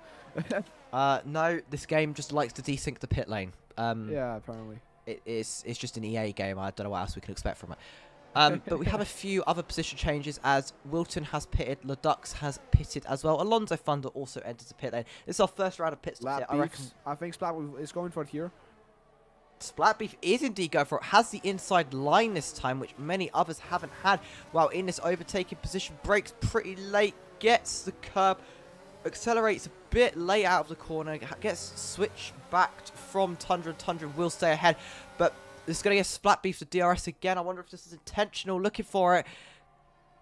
No, this game just likes to desync the pit lane. Yeah, apparently. It's just an EA game. I don't know what else we can expect from it. But we have a few other position changes as Wilton has pitted, Ledux has pitted as well. Alonso Thunder also enters the pit lane. This is our first round of pit stops here. I think Splat Beef is going for it here. Splat Beef is indeed going for it. Has the inside line this time, which many others haven't had. While in this overtaking position, brakes pretty late, gets the curb, accelerates a bit late out of the corner, gets switched back from Tundra. Tundra will stay ahead, but this is going to get Splat Beef to DRS again. I wonder if this is intentional. Looking for it.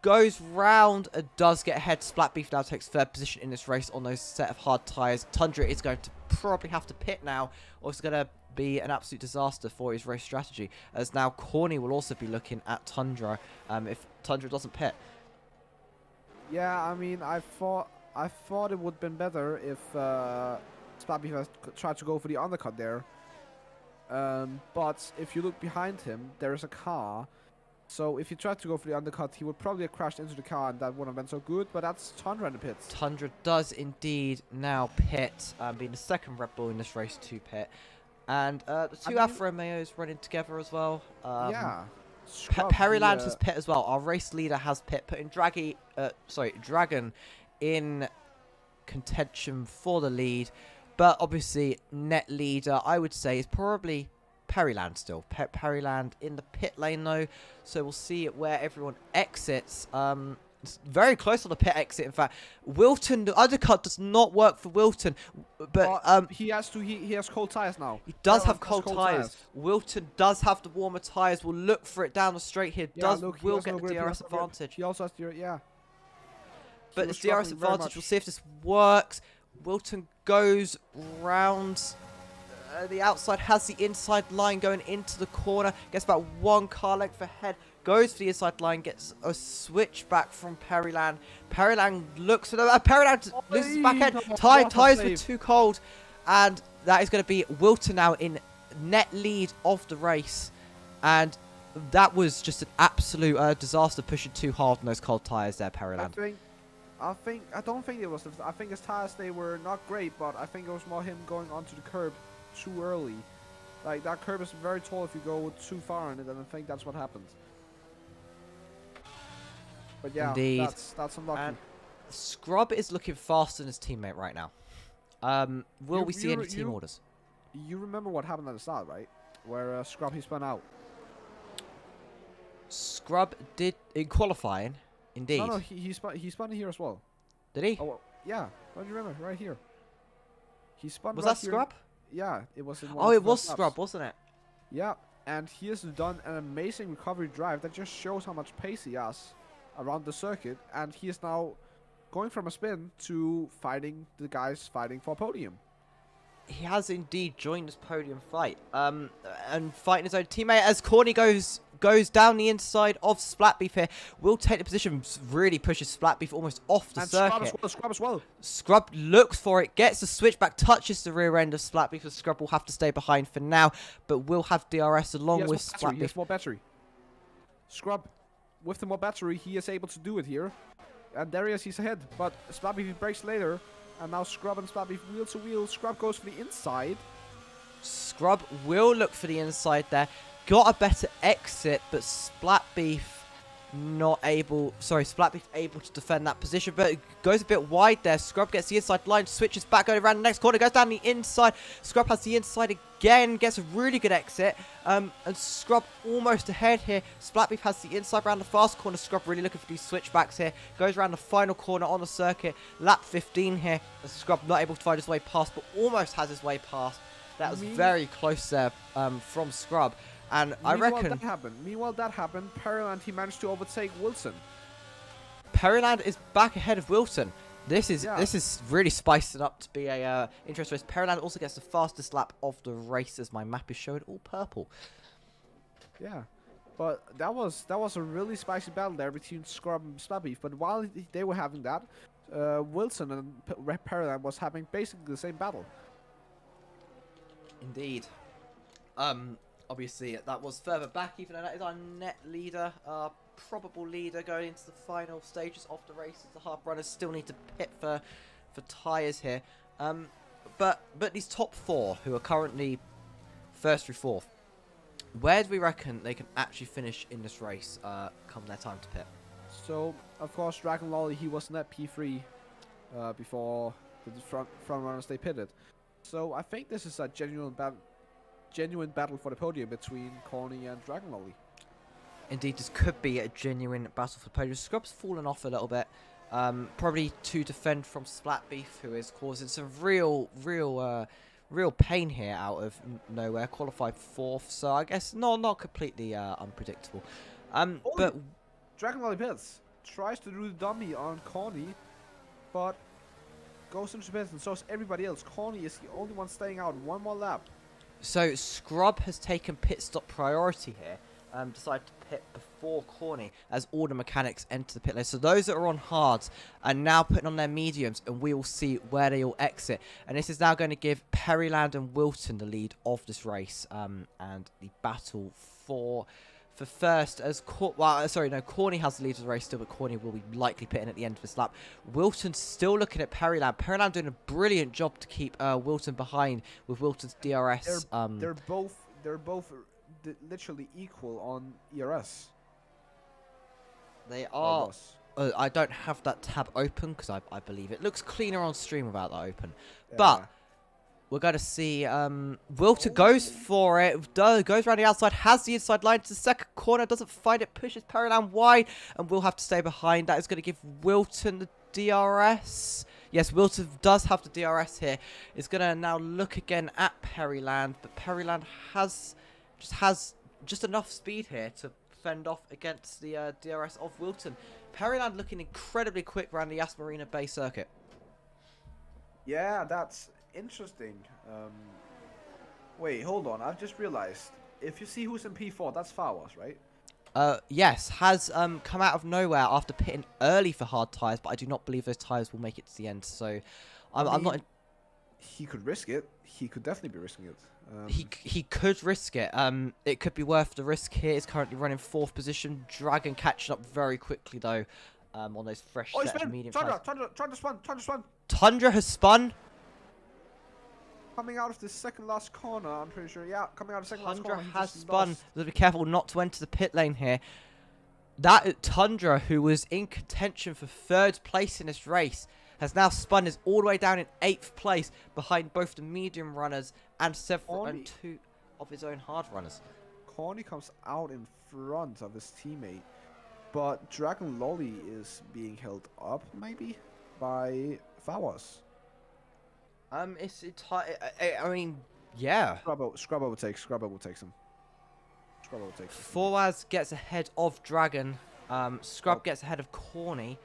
Goes round and does get ahead. Splat Beef now takes 3rd position in this race on those set of hard tyres. Tundra is going to probably have to pit now, or it's going to be an absolute disaster for his race strategy. As now Corny will also be looking at Tundra if Tundra doesn't pit. Yeah, I mean, I thought it would have been better if Splat Beef has tried to go for the undercut there. But if you look behind him, there is a car. So if he tried to go for the undercut, he would probably have crashed into the car, and that wouldn't have been so good. But that's Tundra in the pits. Tundra does indeed now pit, being the 2nd Red Bull in this race to pit. And the two Alfa Romeos running together as well. Yeah. Perryland has pit as well. Our race leader has pit, putting Dragon in contention for the lead. But obviously, net leader, I would say, is probably Perryland still. Perryland in the pit lane, though. So we'll see where everyone exits. It's very close on the pit exit, in fact. Wilton, the undercut does not work for Wilton. But he has cold tires now. He does have cold tires. Wilton does have the warmer tires. We'll look for it down the straight here. Will get the DRS advantage. He also has the, yeah. But it's DRS advantage. We'll see if this works. Wilton goes round the outside, has the inside line going into the corner, gets about 1 car length ahead, goes for the inside line, gets a switch back from Perryland. Perryland looks for the Perryland loses back end. Tires were too cold, and that is going to be Wilton now in net lead of the race. And that was just an absolute disaster, pushing too hard on those cold tires there, Perryland. I don't think it was. I think his tires, they were not great, but I think it was more him going onto the curb too early. Like, that curb is very tall if you go too far in it, and I think that's what happened. But yeah, indeed, that's unlucky. And Scrub is looking faster than his teammate right now. Will we see any team orders? You remember what happened at the start, right? Where Scrub, he spun out. Scrub did in qualifying. Indeed. No, he spun here as well. Did he? Oh, well, yeah. Don't you remember? Right here. He spun. Was right that Scrub? Yeah, it was. Oh, it was Scrub, wasn't it? Yeah, and he has done an amazing recovery drive that just shows how much pace he has around the circuit, and he is now going from a spin to fighting the guys fighting for a podium. He has indeed joined this podium fight, and fighting his own teammate as Corny goes down the inside of Splatbeef here. Will take the position, really pushes Splatbeef almost off the circuit. Scrub as well. Scrub looks for it, gets the switchback, touches the rear end of Splatbeef, so Scrub will have to stay behind for now, but will have DRS along with Splatbeef. He has more battery. Scrub, with the more battery, he is able to do it here. And there he is, he's ahead, but Splatbeef breaks later. And now Scrub and Splatbeef wheel to wheel. Scrub goes for the inside. Scrub will look for the inside there. Got a better exit, but Splatbeef not able... Sorry, Splatbeef able to defend that position, but it goes a bit wide there. Scrub gets the inside line, switches back, going around the next corner, goes down the inside. Scrub has the inside again, gets a really good exit. And Scrub almost ahead here. Splatbeef has the inside around the fast corner. Scrub really looking for these switchbacks here. Goes around the final corner on the circuit. Lap 15 here. Scrub not able to find his way past, but almost has his way past. That was very close there from Scrub. And I reckon... Meanwhile, that happened. Perryland, he managed to overtake Wilson. Perryland is back ahead of Wilson. This is really spiced it up to be a interesting race. Perryland also gets the fastest lap of the race, as my map is showing, all purple. Yeah, but that was a really spicy battle there between Scrub and Splatbeef. But while they were having that, Wilson and Perryland was having basically the same battle. Indeed. Obviously, that was further back, even though that is our net leader, probable leader going into the final stages of the race. The half runners still need to pit for tyres here. But these top 4, who are currently 1st through 4th, where do we reckon they can actually finish in this race come their time to pit? So, of course, Dragon Lolly, he was net P3 before the front runners, they pitted. So, I think this is a genuine battle for the podium between Corny and Dragon Lolly. Indeed, this could be a genuine battle for the podium. Scrub's fallen off a little bit. Probably to defend from Splatbeef, who is causing some real pain here out of nowhere. Qualified 4th, so I guess not completely unpredictable. But Dragon Lolly pits, tries to do the dummy on Corny, but goes into pits, and so is everybody else. Corny is the only one staying out. One more lap. So Scrub has taken pit stop priority here. Decided to pit before Corny as all the mechanics enter the pit lane. So those that are on hards are now putting on their mediums, and we will see where they all exit. And this is now going to give Perryland and Wilton the lead of this race, and the battle for first as Corny has the lead of the race still, but Corny will be likely pitting at the end of this lap. Wilton's still looking at Perryland. Perryland doing a brilliant job to keep Wilton behind with Wilton's DRS. They're both literally equal on ERS. They Or are. was. I don't have that tab open because I believe it looks cleaner on stream without that open. Yeah. But we're going to see Wilton goes for it, goes around the outside, has the inside line to the second corner, doesn't find it, pushes Periland wide, and will have to stay behind. That is going to give Wilton the DRS. Yes, Wilton does have the DRS here. It's going to now look again at Periland, but Periland has just enough speed here to fend off against the DRS of Wilton. Periland looking incredibly quick around the Yas Marina Bay circuit. Yeah, that's interesting. Wait, hold on. I've just realized. If you see who's in P4, that's Fawas, right? Yes, has come out of nowhere after pitting early for hard tyres, but I do not believe those tyres will make it to the end. So, I'm not. He could risk it. He could definitely be risking it. He could risk it. It could be worth the risk here. He's currently running 4th position. Dragon catching up very quickly though. On those fresh set of medium tyres. Tundra spun. Tundra has spun. Coming out of the second last corner, I'm pretty sure. Yeah, coming out of the second last corner. Tundra has spun. Be careful not to enter the pit lane here. That Tundra, who was in contention for 3rd place in this race, has now spun, is all the way down in 8th place behind both the medium runners and and 2 of his own hard runners. Corny comes out in front of his teammate, but Dragon Lolly is being held up maybe by Fawas. It's I mean, yeah. Scrub overtakes him. Forwaz gets ahead of Dragon. Scrub gets ahead of Corny.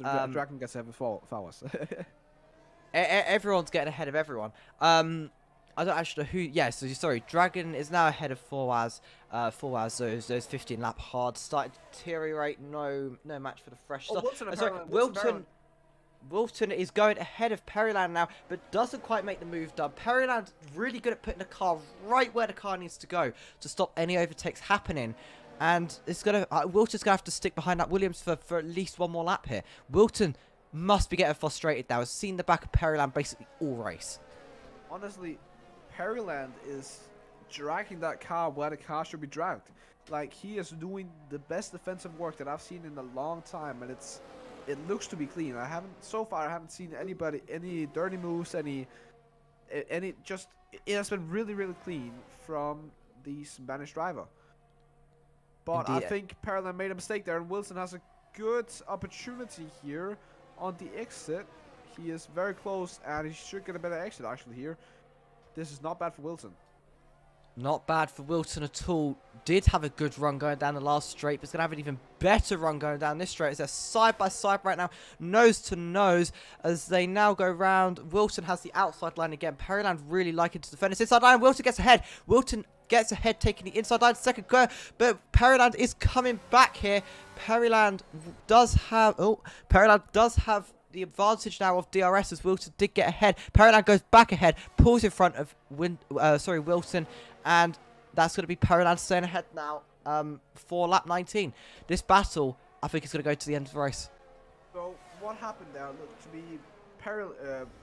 Dragon gets ahead of Fawas. Everyone's getting ahead of everyone. I don't actually know who. Yeah, so sorry. Dragon is now ahead of Forwaz. Forwaz, those 15 lap hard started to deteriorate. No match for the fresh stuff. Wilton is going ahead of Periland now, but doesn't quite make the move done. Periland really good at putting the car right where the car needs to go to stop any overtakes happening. And it's gonna Wilton's gonna have to stick behind that Williams for at least one more lap here. Wilton must be getting frustrated now. Has seen the back of Periland basically all race. Honestly, Periland is dragging that car where the car should be dragged. Like, he is doing the best defensive work that I've seen in a long time, and it looks to be clean. I haven't seen any dirty moves, any just, it has been really, really clean from the Spanish driver. But indeed. I think Periland made a mistake there, and Wilson has a good opportunity here on the exit. He is very close, and he should get a better exit actually here. This is not bad for Wilson. Not bad for Wilton at all. Did have a good run going down the last straight, but it's going to have an even better run going down this straight. As they're side by side right now, nose to nose, as they now go round. Wilton has the outside line again. Periland really liking to defend this inside line. Wilton gets ahead. Wilton gets ahead, taking the inside line, second go, but Periland is coming back here. Periland does have the advantage now of DRS, as Wilton did get ahead. Periland goes back ahead, pulls in front of Wilton, and that's going to be Periland staying ahead now for lap 19. This battle, I think, is going to go to the end of the race. So what happened there looked to be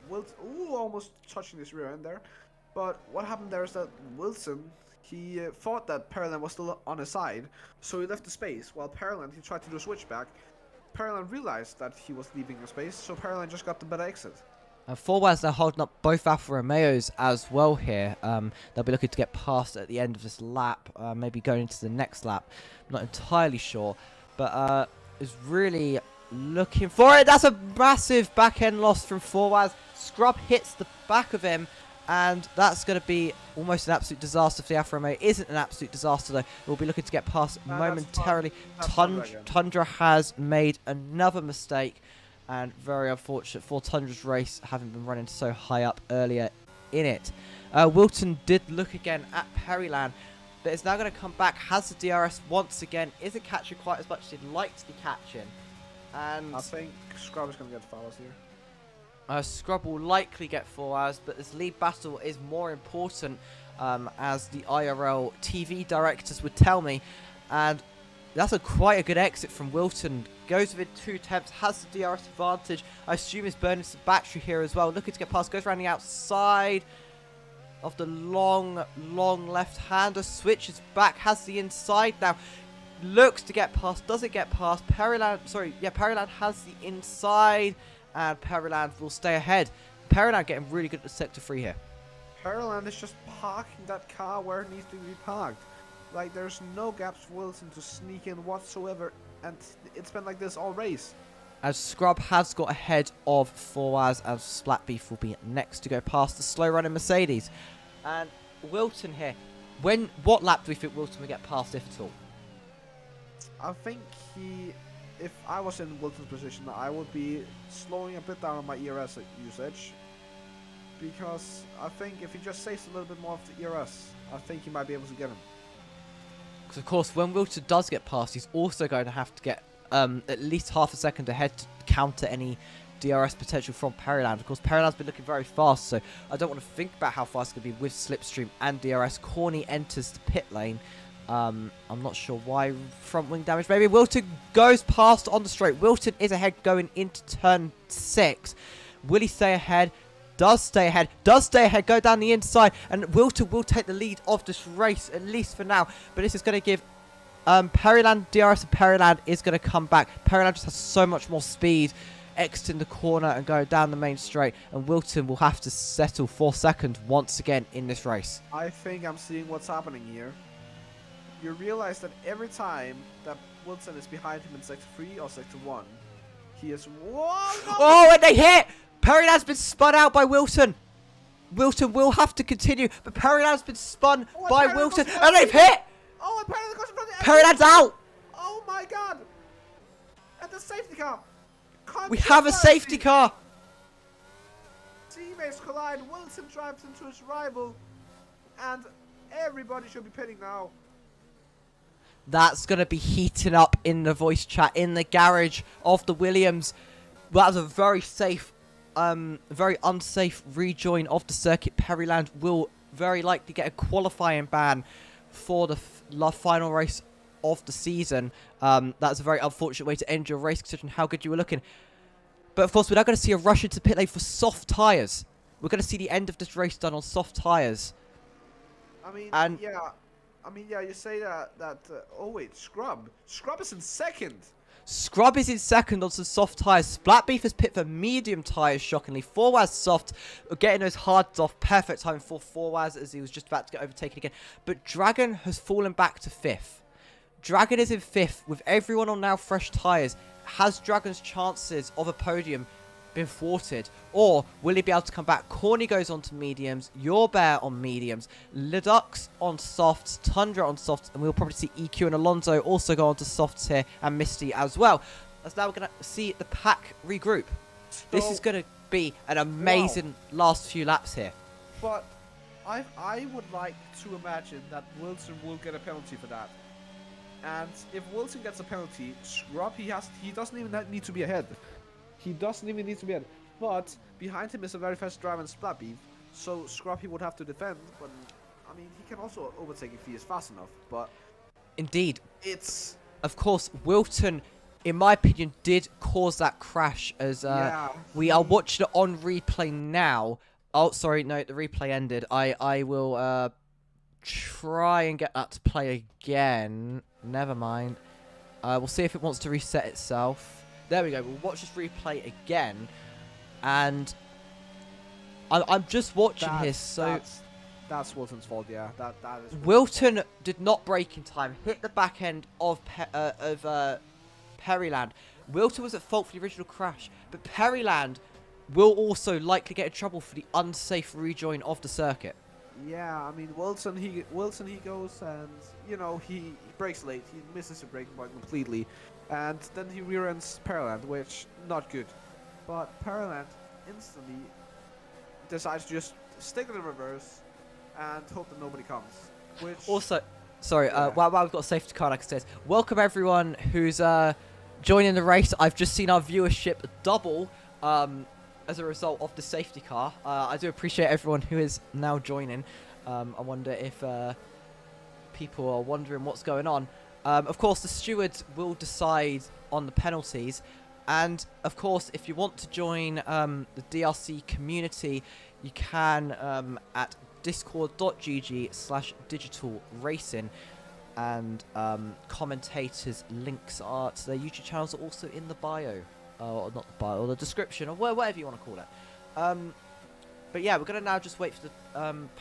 Wilton, almost touching his rear end there. But what happened there is that Wilson, he thought that Periland was still on his side, so he left the space, while Periland, he tried to do a switchback. Periland realized that he was leaving a space, so Periland just got the better exit. And Forwaz now holding up both Alfa Romeos as well here. They'll be looking to get past at the end of this lap, maybe going into the next lap. I'm not entirely sure, but is really looking for it. That's a massive back-end loss from Forwaz. Scrub hits the back of him, and that's going to be almost an absolute disaster for the Alfa Romeo. It isn't an absolute disaster, though. We'll be looking to get past momentarily. Tundra has made another mistake, and very unfortunate for Tundra's race, having been running so high up earlier in it. Wilton did look again at Periland, but it's now going to come back, has the DRS once again, isn't catching quite as much as he'd like to be catching. And I think Scrub is going to get fouls here. Scrub will likely get 4 hours, but this lead battle is more important, as the IRL TV directors would tell me. And that's quite a good exit from Wilton. Goes within 2 attempts, has the DRS advantage. I assume he's burning some battery here as well. Looking to get past, goes around the outside. of the long left-hander. Switches back, has the inside now. Looks to get past. Does it get past? Periland has the inside, and Periland will stay ahead. Periland getting really good at sector 3 here. Periland is just parking that car where it needs to be parked. Like, there's no gaps for Wilson to sneak in whatsoever, and it's been like this all race. As Scrub has got ahead of Forwaz, and Splatbeef will be next to go past the slow-running Mercedes. And Wilton here. What lap do we think Wilton will get past, if at all? I think if I was in Wilton's position, I would be slowing a bit down on my ERS usage. Because I think if he just saves a little bit more of the ERS, I think he might be able to get him. Because, of course, when Wilton does get past, he's also going to have to get at least half a second ahead to counter any DRS potential from Periland. Of course, Periland's been looking very fast, so I don't want to think about how fast it's going to be with Slipstream and DRS. Corny enters the pit lane. I'm not sure why. Front wing damage, maybe. Wilton goes past on the straight. Wilton is ahead going into turn 6. Will he stay ahead? Does stay ahead. Go down the inside. And Wilton will take the lead of this race, at least for now. But this is going to give Periland, DRS and Periland is going to come back. Periland just has so much more speed. Exiting the corner and go down the main straight. And Wilton will have to settle for second once again in this race. I think I'm seeing what's happening here. You realize that every time that Wilson is behind him in sector 3 or sector 1, he is... Oh, and they hit! Periland's been spun out by Wilton. Wilton will have to continue, but Periland's been spun by Wilton, and they've hit! Oh, and Periland goes in front of the Periland's out! Oh my god! And the safety car! We have a safety car! Teammates collide, Wilson drives into his rival, and everybody should be pitting now. That's going to be heating up in the voice chat, in the garage of the Williams. That was a very safe, very unsafe rejoin of the circuit. Periland will very likely get a qualifying ban for the final race of the season. That's a very unfortunate way to end your race, considering how good you were looking. But of course, we're now going to see a rush into pit lane for soft tyres. We're going to see the end of this race done on soft tyres. I mean, and yeah, you say that, oh wait, Scrub is in second. Scrub is in second on some soft tyres. Splatbeef has pit for medium tyres, shockingly. Forwaz soft, getting those hards off. Perfect timing for Forwaz as he was just about to get overtaken again. But Dragon has fallen back to 5th. Dragon is in 5th with everyone on now fresh tyres. Has Dragon's chances of a podium been thwarted, or will he be able to come back? Corny goes on to mediums, Your Bear on mediums, Lidux on softs, Tundra on softs, and we'll probably see EQ and Alonso also go on to softs here, and Misty as well. As now we're going to see the pack regroup. So, this is going to be an amazing last few laps here. But I would like to imagine that Wilson will get a penalty for that. And if Wilson gets a penalty, Scrub, he doesn't even need to be ahead. He doesn't even need to be ahead. But behind him is a very fast driver in Splatbeef, so Scrub he would have to defend. But I mean, he can also overtake if he is fast enough. But indeed, it's of course Wilton, in my opinion, did cause that crash. As we are watching it on replay now. Oh, sorry, no, the replay ended. I will try and get that to play again. Never mind. We'll see if it wants to reset itself. There we go. We'll watch this replay again, and I'm just watching here. So that's Wilton's fault. Yeah, that is. Wilton did not brake in time. Hit the back end of Periland. Wilton was at fault for the original crash, but Periland will also likely get in trouble for the unsafe rejoin of the circuit. Yeah, I mean Wilson he goes and he brakes late. He misses the braking point completely. And then he rear-ends Periland, which, not good. But Periland instantly decides to just stick in the reverse and hope that nobody comes. Which also, sorry, while we've got a safety car, like I said, welcome everyone who's joining the race. I've just seen our viewership double as a result of the safety car. I do appreciate everyone who is now joining. I wonder if people are wondering what's going on. Of course, the stewards will decide on the penalties. And, of course, if you want to join the DRC community, you can at discord.gg/digital racing, and commentators' links are to their YouTube channels are also in the bio, or not the bio, or the description, or whatever you want to call it. But yeah, we're gonna now just wait for the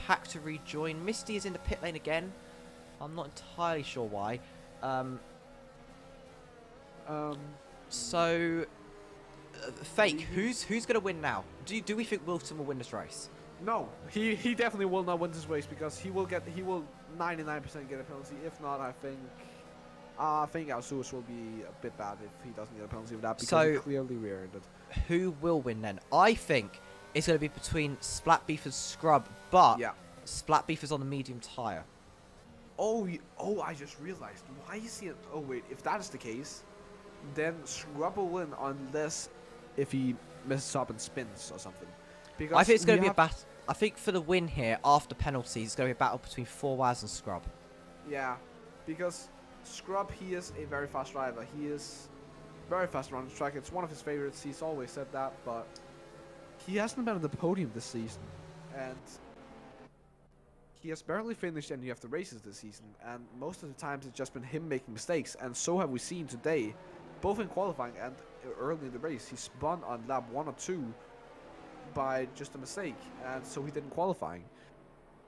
pack to rejoin. Misty is in the pit lane again. I'm not entirely sure why. So, Fake, who's gonna win now? Do we think Wilton will win this race? No, he definitely will not win this race because he will 99% get a penalty. If not, I think our Source will be a bit bad if he doesn't get a penalty for that because he clearly reared it. Who will win then? I think it's going to be between Splat Beef and Scrub, but yeah, Splat Beef is on the medium tyre. Oh, I just realized. Why is he... Oh, wait, if that is the case, then Scrub will win unless if he messes up and spins or something. Because I think it's going to be a battle. I think for the win here, after penalties, it's going to be a battle between 4Waz and Scrub. Yeah, because Scrub, he is a very fast driver. He is very fast around the track. It's one of his favorites. He's always said that, but he hasn't been on the podium this season. And he has barely finished any of the races this season. And most of the times it's just been him making mistakes. And so have we seen today, both in qualifying and early in the race. He spun on lap 1 or 2 by just a mistake. And so he didn't qualifying.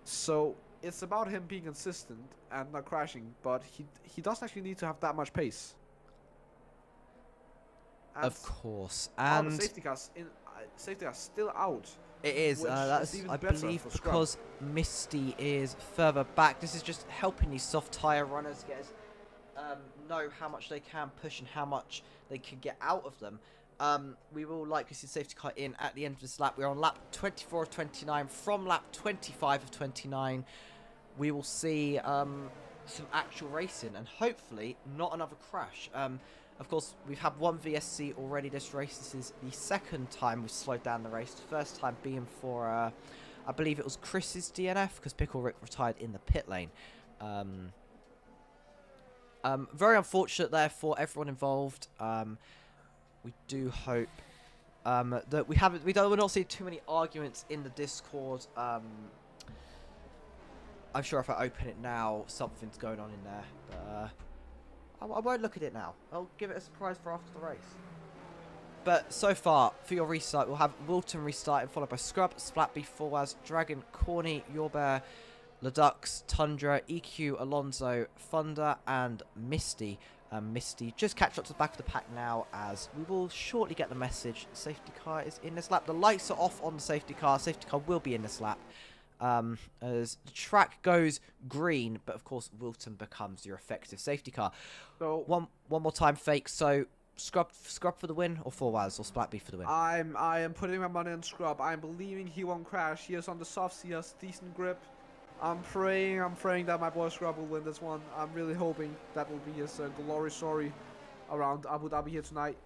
So it's about him being consistent and not crashing, but he doesn't actually need to have that much pace. And of course, and the safety cars still out. It is. That's I believe because Misty is further back. This is just helping these soft tyre runners get know how much they can push and how much they can get out of them. We will likely see safety car in at the end of this lap. We're on lap 24 of 29. From lap 25 of 29, we will see some actual racing and hopefully not another crash. Of course, we've had one VSC already this race. This is the second time we've slowed down the race. The first time being for, I believe it was Chris's DNF because Pickle Rick retired in the pit lane. Very unfortunate there for everyone involved. We do hope that we're not seeing too many arguments in the Discord. I'm sure if I open it now, something's going on in there. But I won't look at it now. I'll give it a surprise for after the race. But so far, for your restart, we'll have Wilton restarting, followed by Scrub, Splatby, 4Waz, Dragon, Corny, Yourbear, Ledux, Tundra, EQ, Alonso, Thunder, and Misty. Misty just catch up to the back of the pack now, as we will shortly get the message. Safety car is in this lap. The lights are off on the safety car. Safety car will be in this lap. As the track goes green, but of course Wilton becomes your effective safety car. So one more time, Fake. So Scrub for the win, or 4Waz, or Splatby for the win? I am putting my money on Scrub. I'm believing he won't crash. He is on the softs. He has decent grip. I'm praying that my boy Scrub will win this one. I'm really hoping that will be his glory story around Abu Dhabi here tonight.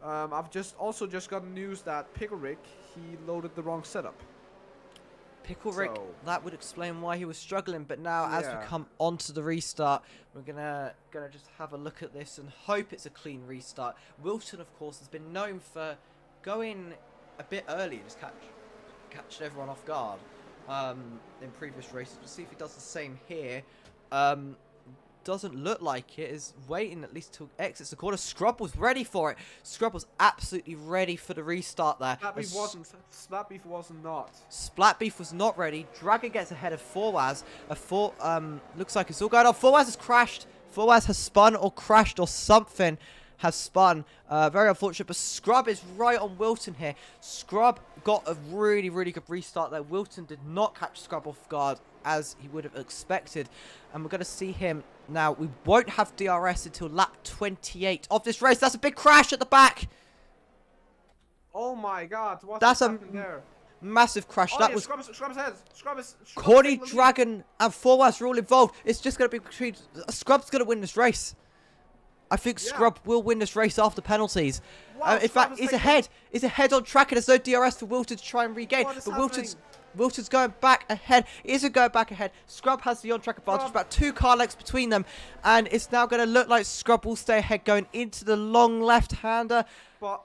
I've just gotten news that Pickle Rick, he loaded the wrong setup. Pickle Rick, that would explain why he was struggling. But now, as we come onto the restart, we're gonna just have a look at this and hope it's a clean restart. Wilton, of course, has been known for going a bit early, just catching everyone off guard in previous races. We'll see if he does the same here. Doesn't look like it. Is waiting at least till exits the corner. Scrub was ready for it. Scrub was absolutely ready for the restart there. Splatbeef wasn't. Splatbeef was not. Splatbeef was not ready. Dragon gets ahead of 4Waz. Looks like it's all going on. 4Waz has crashed. 4Waz has spun or crashed or something has spun. Very unfortunate, but Scrub is right on Wilton here. Scrub got a really, really good restart there. Wilton did not catch Scrub off guard as he would have expected. And we're going to see him now. We won't have DRS until lap 28 of this race. That's a big crash at the back. Oh my god. What's happening there? Massive crash. Oh, that yeah, was Scrub's head. Corny, Dragon, and 4Waz are all involved. It's just going to be between... Scrub's going to win this race. I think Scrub will win this race after penalties. Wow, in fact, he's ahead. He's ahead on track, and there's no DRS for Wilton to try and regain. But Wilton's going back ahead. He isn't going back ahead. Scrub has the on-track advantage, about 2 car lengths between them. And it's now going to look like Scrub will stay ahead going into the long left-hander. But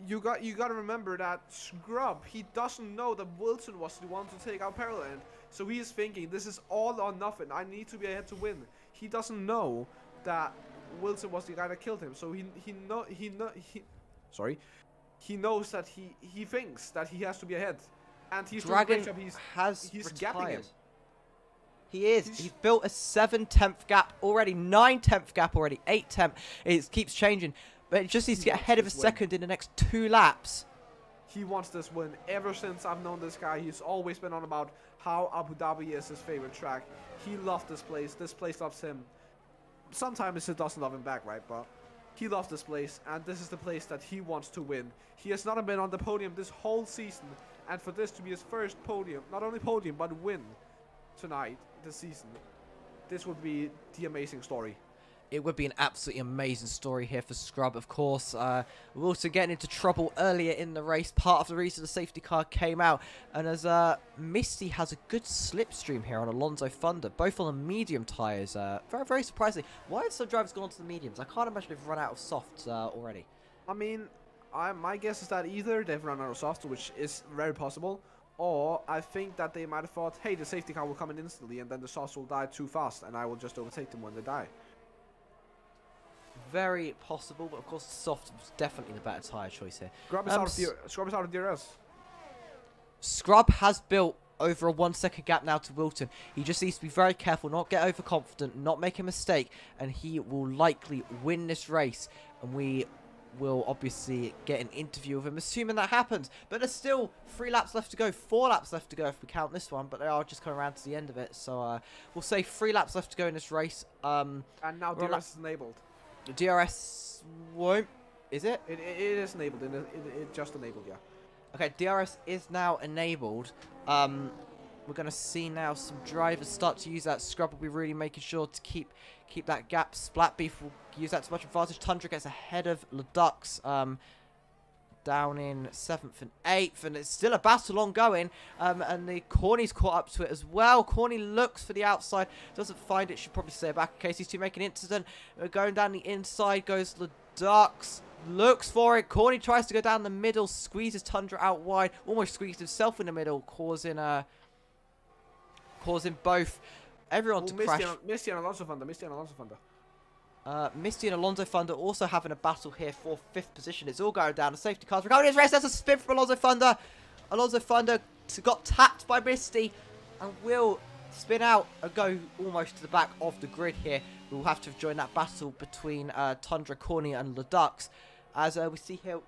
you got to remember that Scrub, he doesn't know that Wilson was the one to take out Pearland. So he is thinking, this is all or nothing. I need to be ahead to win. He doesn't know that Wilson was the guy that killed him. So he knows that he thinks that he has to be ahead. And he's Dragon doing a great job. He's gapping him. He is. He's built a 7/10 gap already, 9/10 gap already, 8/10. It keeps changing. But it just needs to get ahead of a second in the next 2 laps. He wants this win. Ever since I've known this guy, he's always been on about how Abu Dhabi is his favorite track. He loved this place. This place loves him. Sometimes it doesn't love him back, right? But he loves this place, and this is the place that he wants to win. He has not been on the podium this whole season, and for this to be his first podium, not only podium, but win tonight, this season, this would be the amazing story. It would be an absolutely amazing story here for Scrub, of course. Wilson getting into trouble earlier in the race. Part of the reason the safety car came out. And as Misty has a good slipstream here on Alonso Thunder, both on the medium tyres. Very, very surprisingly. Why have some drivers gone on to the mediums? I can't imagine they've run out of softs already. I mean, my guess is that either they've run out of softs, which is very possible, or I think that they might have thought, hey, the safety car will come in instantly, and then the softs will die too fast, and I will just overtake them when they die. Very possible, but of course the soft was definitely the better tyre choice here. Scrub is out of DRS. Scrub has built over a 1 second gap now to Wilton. He just needs to be very careful, not get overconfident, not make a mistake, and he will likely win this race. And we will obviously get an interview with him, assuming that happens. But there's still 3 laps left to go, 4 laps left to go if we count this one, but they are just coming around to the end of it. So we'll say 3 laps left to go in this race. And now DRS is enabled. The DRS won't, is it? It is enabled. It just enabled, yeah. Okay, DRS is now enabled. We're going to see now some drivers start to use that. Scrub will be really making sure to keep that gap. Splatbeef will use that to much advantage. Tundra gets ahead of Ledux down in 7th and 8th. And it's still a battle ongoing. And the Corny's caught up to it as well. Corny looks for the outside. Doesn't find it. Should probably stay back in case he's to make an incident. Going down the inside goes Ledux. Looks for it. Corny tries to go down the middle. Squeezes Tundra out wide. Almost squeezed himself in the middle. Causing both everyone to crash. Misty and Alonso Thunder. Misty and Alonso Thunder also having a battle here for 5th position. It's all going down. The safety cars regarding his race. That's a spin from Alonso Thunder. Alonso Thunder got tapped by Misty and will spin out and go almost to the back of the grid here. We'll have to join that battle between Tundra, Corny and Ledux. As we see here,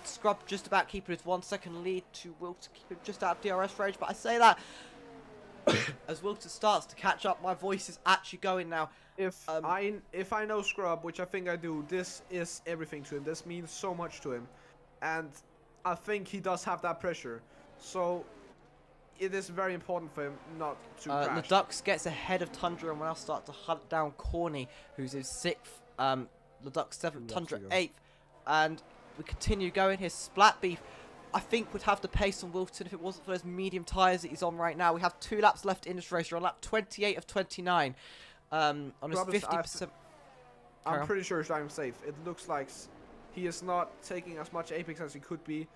Scrub just about keeping his 1 second lead to Wilton, keep him just out of DRS range. But I say that as Wilton starts to catch up, my voice is actually going now. If I know Scrub, which I think I do, this is everything to him. This means so much to him, and I think he does have that pressure. So it is very important for him not to crash. Ledux gets ahead of Tundra and will now start to hunt down Corny, who's in 6th. Ledux 7th, Tundra 8th, and we continue going here. Splatbeef, I think, would have the pace on Wilton if it wasn't for those medium tyres that he's on right now. We have 2 laps left in this race. We're on lap 28 of 29. On his 50%. I'm pretty sure he's driving safe. It looks like he is not taking as much apex as he could be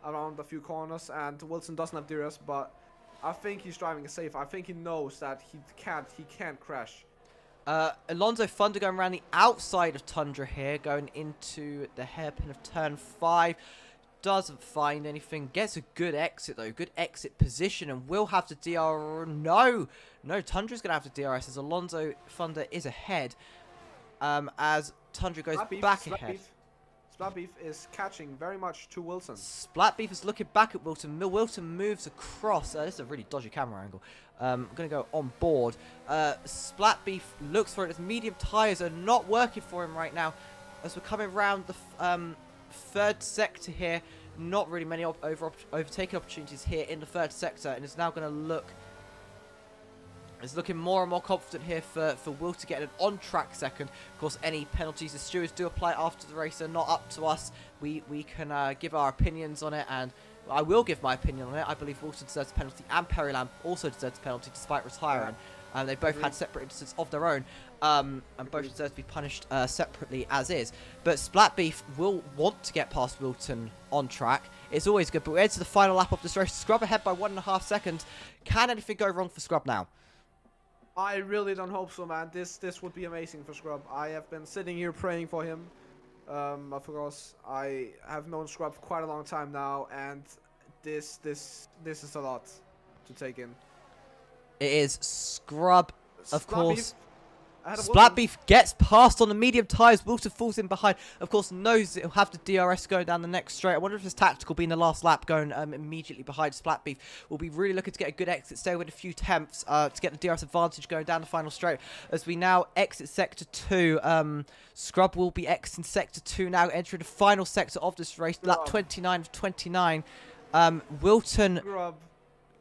around a few corners, and Wilson doesn't have DRS, but I think he's driving safe. I think he knows that he can't crash. Alonso Thunder going around the outside of Tundra here, going into the hairpin of turn 5. Doesn't find anything. Gets a good exit though. Good exit position, and will have to DR. No, Tundra's going to have to DRS as Alonso Thunder is ahead. As Tundra goes back ahead. Splatbeef is catching very much to Wilson. Splatbeef is looking back at Wilton. Wilton moves across. This is a really dodgy camera angle. I'm going to go on board. Splatbeef looks for it as medium tyres are not working for him right now. As we're coming around the 3rd sector here, not really many overtaking opportunities here in the 3rd sector, and it's now going to look. It's looking more and more confident here for Will to get an on-track second. Of course, any penalties the stewards do apply after the race are not up to us. We can give our opinions on it, and I will give my opinion on it. I believe Wilson deserves a penalty, and Perry Lamb also deserves a penalty despite retiring. They both had separate incidents of their own, and both deserve to be punished separately as is. But Splatbeef will want to get past Wilton on track. It's always good, but we're into the final lap of this race. Scrub ahead by 1.5 seconds. Can anything go wrong for Scrub now? I really don't hope so, man. This would be amazing for Scrub. I have been sitting here praying for him. Of course, I have known Scrub for quite a long time now, and this is a lot to take in. It is Scrub, of course. Splatbeef Splatbeef gets past on the medium tyres. Wilton falls in behind. Of course, knows he'll have the DRS going down the next straight. I wonder if his tactical being the last lap going immediately behind Splatbeef will be really looking to get a good exit, stay with a few tenths to get the DRS advantage going down the final straight. As we now exit Sector 2, Scrub will be exiting Sector 2 now, entering the final sector of this race, lap 29 of 29. Wilton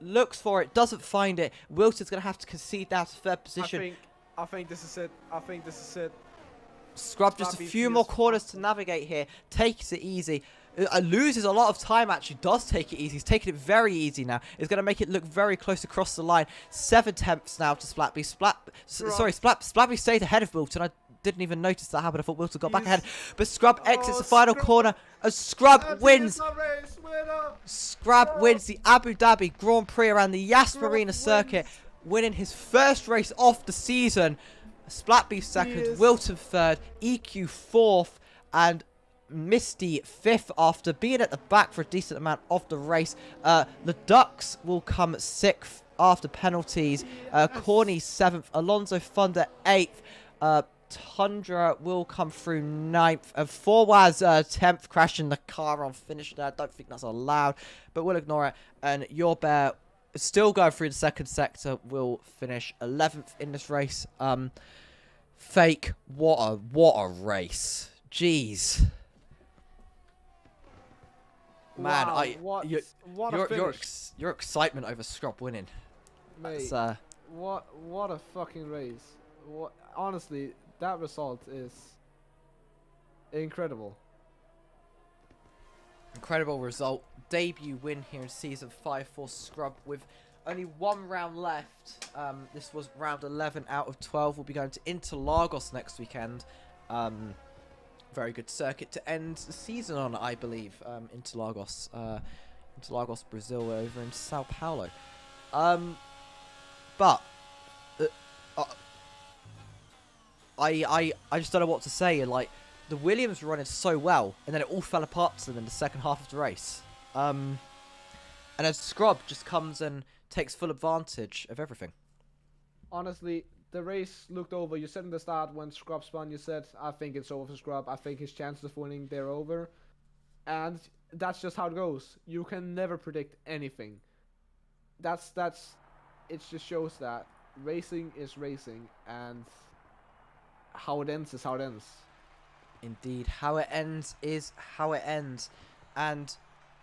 looks for it, doesn't find it. Wilton's going to have to concede now to third position. I think this is it. Scrub just a few more corners to navigate here. Takes it easy. Loses a lot of time, actually. Does take it easy. He's taking it very easy now. It's going to make it look very close across the line. 7 tenths now to Splatbeef. Splatbeef stayed ahead of Wilton. I didn't even notice that happened. I thought Wilton got back ahead. But Scrub exits the final corner. And Scrub wins. Scrub wins the Abu Dhabi Grand Prix around the Yas Marina circuit, winning his first race of the season. Splatbeef second, Wilton third, EQ fourth, and Misty fifth after being at the back for a decent amount of the race. The Ducks will come sixth after penalties. Corny seventh, Alonso Thunder eighth. Tundra will come through 9th, and Forwaz 10th, crashing the car on finish there. I don't think that's allowed, but we'll ignore it. And Your Bear, still going through the second sector, will finish 11th in this race. Fake, what a race. Jeez. Man, wow, your excitement over Scrub winning. Mate, what a fucking race. Honestly, that result is incredible. Incredible result. Debut win here in Season 5 for Scrub with only 1 round left. This was round 11 out of 12. We'll be going to Interlagos next weekend. Very good circuit to end the season on, I believe. Interlagos, Brazil, over in Sao Paulo. But I just don't know what to say. Like, the Williams were running so well, and then it all fell apart to them in the second half of the race. And then Scrub just comes and takes full advantage of everything. Honestly, the race looked over. You said in the start when Scrub spun, you said, I think it's over for Scrub. I think his chances of winning, they're over. And that's just how it goes. You can never predict anything. It just shows that racing is racing, and how it ends is how it ends. Indeed, how it ends is how it ends. And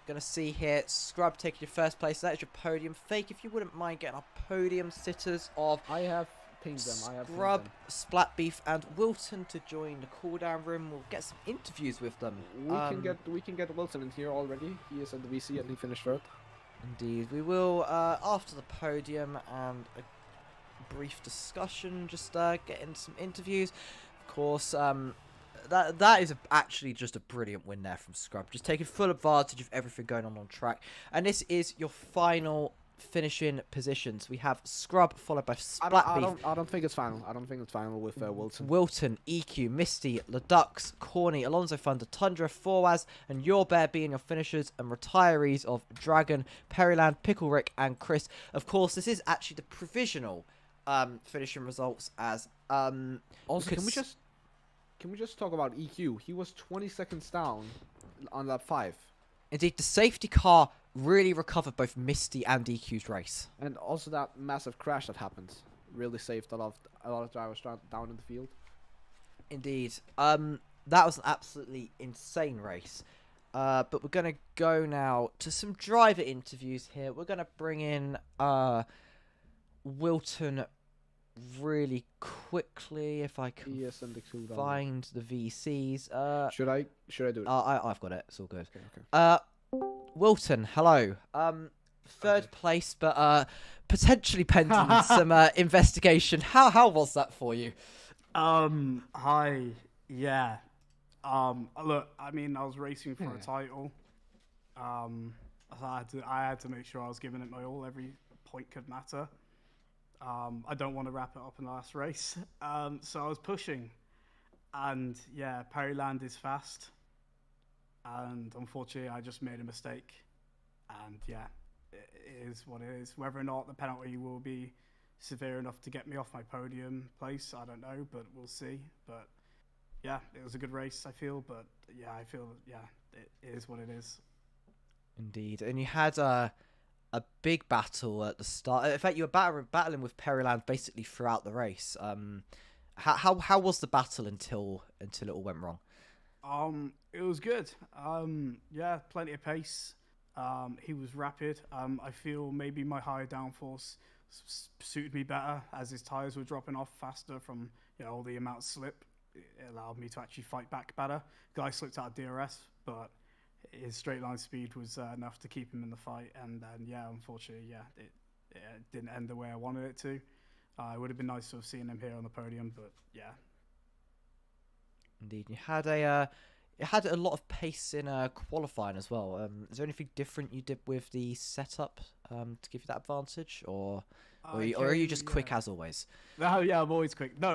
gonna see here, Scrub taking your first place. That is your podium. Fake, if you wouldn't mind getting our podium sitters of I have pinged them. Scrub, Splatbeef, and Wilton to join the cool down room. We'll get some interviews with them. We can get Wilton in here already. He is at the VC and he finished third. Indeed, we will after the podium and a brief discussion, just getting some interviews. Of course, that is actually just a brilliant win there from Scrub, just taking full advantage of everything going on track. And this is your final finishing positions. We have Scrub followed by Splatbeef. I don't think it's final. I don't think it's final with Wilton. Wilton, EQ, Misty, Ledux, Corny, Alonso Thunder, Tundra, Forwaz, and Your Bear being your finishers, and retirees of Dragon, Perryland, Pickle Rick, and Chris. Of course, this is actually the provisional finishing results. As also, can we just talk about EQ? He was 20 seconds down on lap 5. Indeed, the safety car really recovered both Misty and EQ's race. And also that massive crash that happened really saved a lot of drivers down in the field. Indeed. That was an absolutely insane race. But we're going to go now to some driver interviews here. We're going to bring in Wilton really quickly, if I can find the VCs. Should I do it? I've got it. It's all good. Okay. Wilton, hello. third Okay. place, but potentially pending some investigation. How was that for you? Hi. Yeah. Look, I mean, I was racing for a title. So I had to make sure I was giving it my all. Every point could matter. I don't want to wrap it up in the last race. So I was pushing, and yeah, Perryland is fast, and unfortunately, I just made a mistake, and yeah, it is what it is. Whether or not the penalty will be severe enough to get me off my podium place, I don't know, but we'll see. But yeah, it was a good race, I feel. But yeah, I feel it is what it is. Indeed, and you had a big battle at the start. In fact, you were battling with Periland basically throughout the race. How was the battle until it all went wrong? It was good. Yeah, plenty of pace. He was rapid. I feel maybe my higher downforce suited me better as his tires were dropping off faster from all the amount of slip. It allowed me to actually fight back better. Guy slipped out of DRS, but his straight line speed was enough to keep him in the fight. And then unfortunately, it didn't end the way I wanted it to. It would have been nice to have seen him here on the podium, but yeah. Indeed, you had a lot of pace in qualifying as well. Is there anything different you did with the setup to give you that advantage, or are you just quick as always? No, yeah, I'm always quick. No,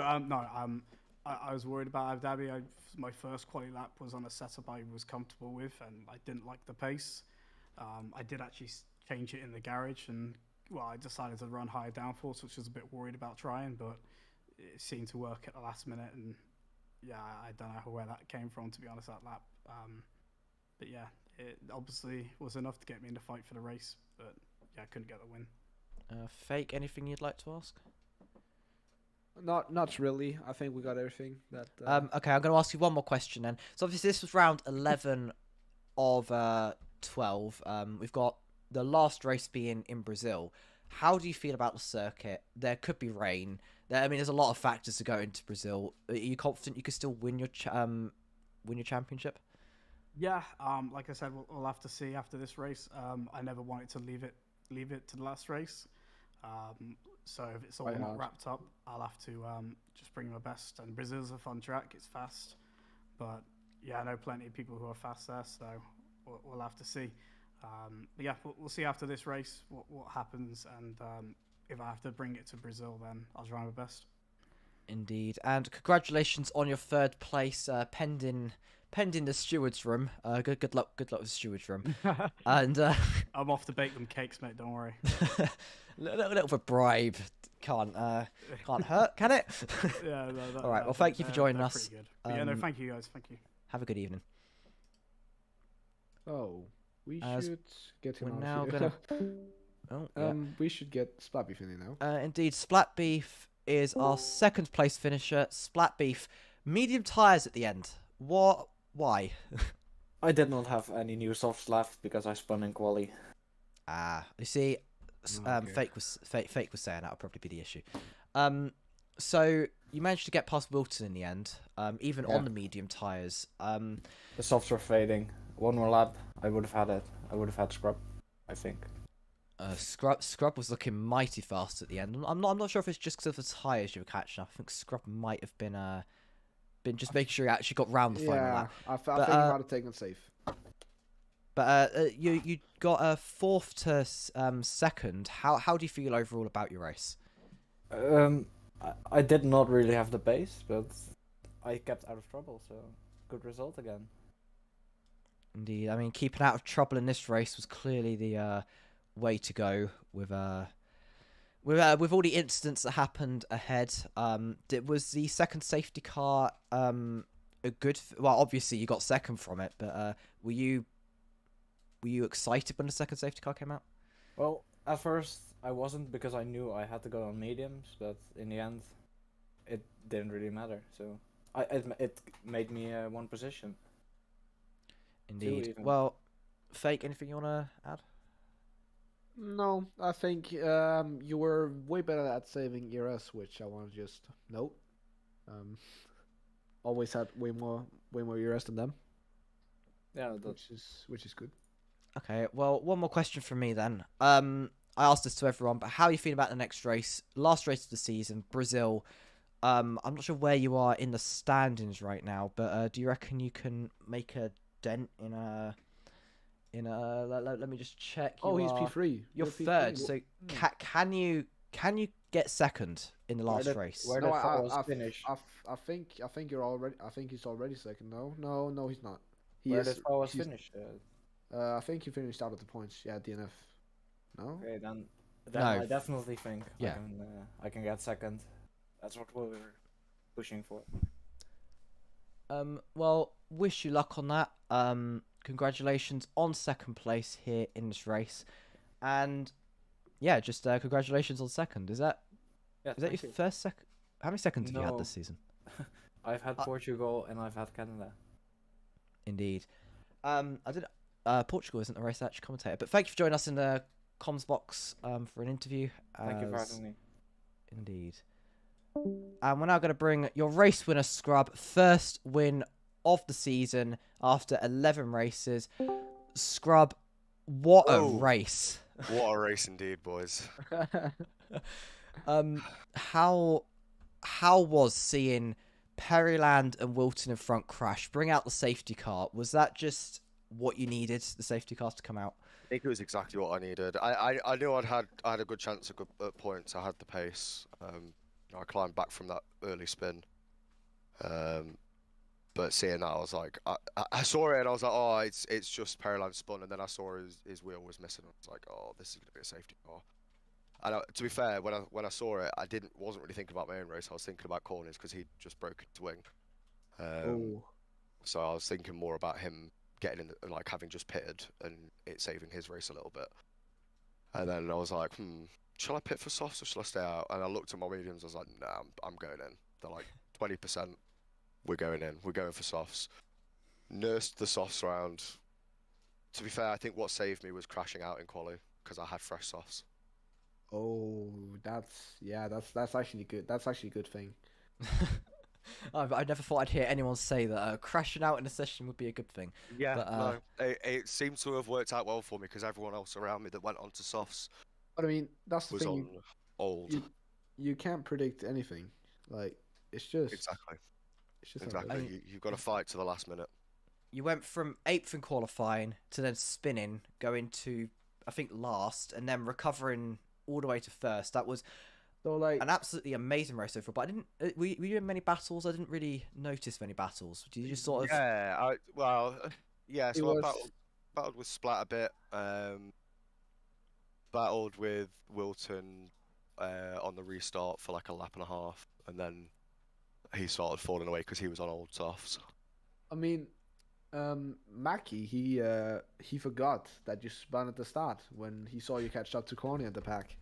I was worried about Abu Dhabi. My first quali lap was on a setup I was comfortable with, and I didn't like the pace. I did actually change it in the garage, and I decided to run higher downforce, which was a bit worried about trying, but it seemed to work at the last minute, and yeah, I don't know where that came from, to be honest, that lap. But yeah, it obviously was enough to get me in the fight for the race, but yeah, I couldn't get the win. Fake, anything you'd like to ask? Not really. I think we got everything. That. Okay, I'm going to ask you one more question then. So obviously this was round 11 of 12. We've got the last race being in Brazil. How do you feel about the circuit? There could be rain. There's a lot of factors to go into Brazil. Are you confident you could still win your championship? Yeah, like I said, we'll have to see after this race. I never wanted to leave it to the last race. So if it's all not wrapped up, I'll have to just bring my best. And Brazil's a fun track; it's fast, but yeah, I know plenty of people who are fast there, so we'll have to see. But yeah, we'll see after this race what happens, and if I have to bring it to Brazil, then I'll try my best. Indeed, and congratulations on your third place, pending the steward's room. Good luck with the steward's room. And I'm off to bake them cakes, mate. Don't worry. little bit of bribe can't hurt, can it? Yeah. All right. Well, thank you for joining us. Yeah, thank you guys. Thank you. Have a good evening. Oh, we should get him we're out now of here. gonna. Oh, yeah. We should get Splat Beef in here now. Indeed, Splat Beef is our second place finisher. Splat Beef, medium tires at the end. What? Why? I did not have any new softs left because I spun in quali. You see, Okay. Fake was saying that would probably be the issue. So you managed to get past Wilton in the end, even on the medium tires. The softs were fading. One more lap, I would have had it. I would have had scrub, I think. Scrub was looking mighty fast at the end. I'm not sure if it's just because of the tires you were catching up. I think Scrub might have been just making sure he actually got round the final lap. I think he might have taken it safe. But you got a fourth to second. How do you feel overall about your race? I did not really have the pace, but I kept out of trouble, so good result again. Indeed, keeping out of trouble in this race was clearly the way to go with all the incidents that happened ahead. Was the second safety car a good? Well, obviously you got second from it, but were you excited when the second safety car came out? Well, at first I wasn't because I knew I had to go on mediums, but in the end, it didn't really matter. So it made me one position. Indeed. Well, Fake, anything you want to add? No, I think you were way better at saving ERS, which I want to just note. Always had way more ERS than them. Yeah, which is good. Okay, well, one more question from me then. I asked this to everyone, but how are you feeling about the next race? Last race of the season, Brazil. I'm not sure where you are in the standings right now, but do you reckon you can make a dent in a let me just check. Oh, he's P3. You're P3. third, so can you get second in the last race? Where No, did Fowles finish? I think you're already. I think he's already second. No, he's not. Where did Fowles finish? I think he finished out of the points. Yeah, DNF. No. Okay, then No. I definitely think Yeah. I can get second. That's what we're pushing for. Well, wish you luck on that. Congratulations on second place here in this race, and yeah, just congratulations on second. Is that your first second? How many seconds have you had this season? I've had Portugal and I've had Canada. Indeed. I did. Portugal isn't a race I actually commentator, but thank you for joining us in the comms box for an interview. Thank you for having me. Indeed. And we're now going to bring your race winner, Scrub, first win of the season after 11 races. Scrub, what a race! What a race indeed, boys. How was seeing Perryland and Wilton in front crash, bring out the safety car? Was that just what you needed, the safety cars to come out? I think it was exactly what I needed. I knew I had a good chance at points. I had the pace. I climbed back from that early spin. But seeing that, I was like, I saw it and I was like, oh, it's just Perryland spun, and then I saw his wheel was missing. I was like, oh, this is gonna be a safety car. And to be fair, when I saw it, I wasn't really thinking about my own race. I was thinking about corners because he'd just broken his wing. So I was thinking more about him getting in, like having just pitted and it saving his race a little bit. And then I was like, shall I pit for softs or shall I stay out? And I looked at my mediums. I was like, nah, I'm going in. They're like 20%. We're going in. We're going for softs. Nursed the softs round. To be fair, I think what saved me was crashing out in quali because I had fresh softs. Oh, that's actually good. That's actually a good thing. I never thought I'd hear anyone say that crashing out in a session would be a good thing. Yeah, but, no, it seemed to have worked out well for me because everyone else around me that went on to softs But I mean, that's the was thing. on old. You can't predict anything. Like it's just Exactly. It's just Exactly. You've got to fight to the last minute. You went from 8th in qualifying to then spinning, going to I think last, and then recovering all the way to first. That was an absolutely amazing race so far. But I didn't. Were you in many battles? I didn't really notice many battles. Did you just sort of? Yeah. So I battled with Splat a bit. Battled with Wilton on the restart for like a lap and a half, and then he started falling away because he was on old softs. I mean, Mackie, he forgot that you spun at the start when he saw you catch up to Corny at the pack,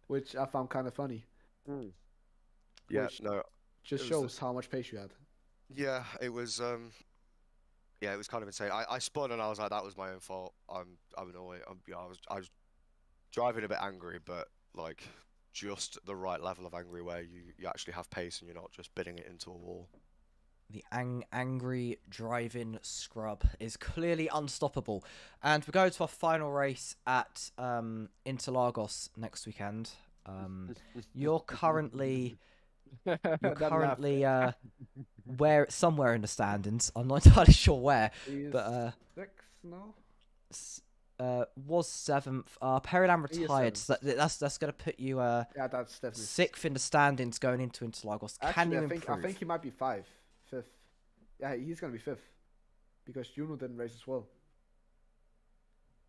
which I found kind of funny. Yeah, no, just shows how much pace you had. Yeah, it was. Yeah, it was kind of insane. I spun and I was like, that was my own fault. I'm annoyed. I was driving a bit angry, but like just the right level of angry where you actually have pace and you're not just bidding it into a wall. The angry driving Scrub is clearly unstoppable. And we're going to our final race at Interlagos next weekend. You're currently where somewhere in the standings. I'm not entirely sure where, but was 7th. Perryland retired. So that's going to put you that's definitely 6th in the standings going into Interlagos. Actually, Can you improve? I think he might be 5th. Yeah, he's going to be 5th because Juno didn't race as well.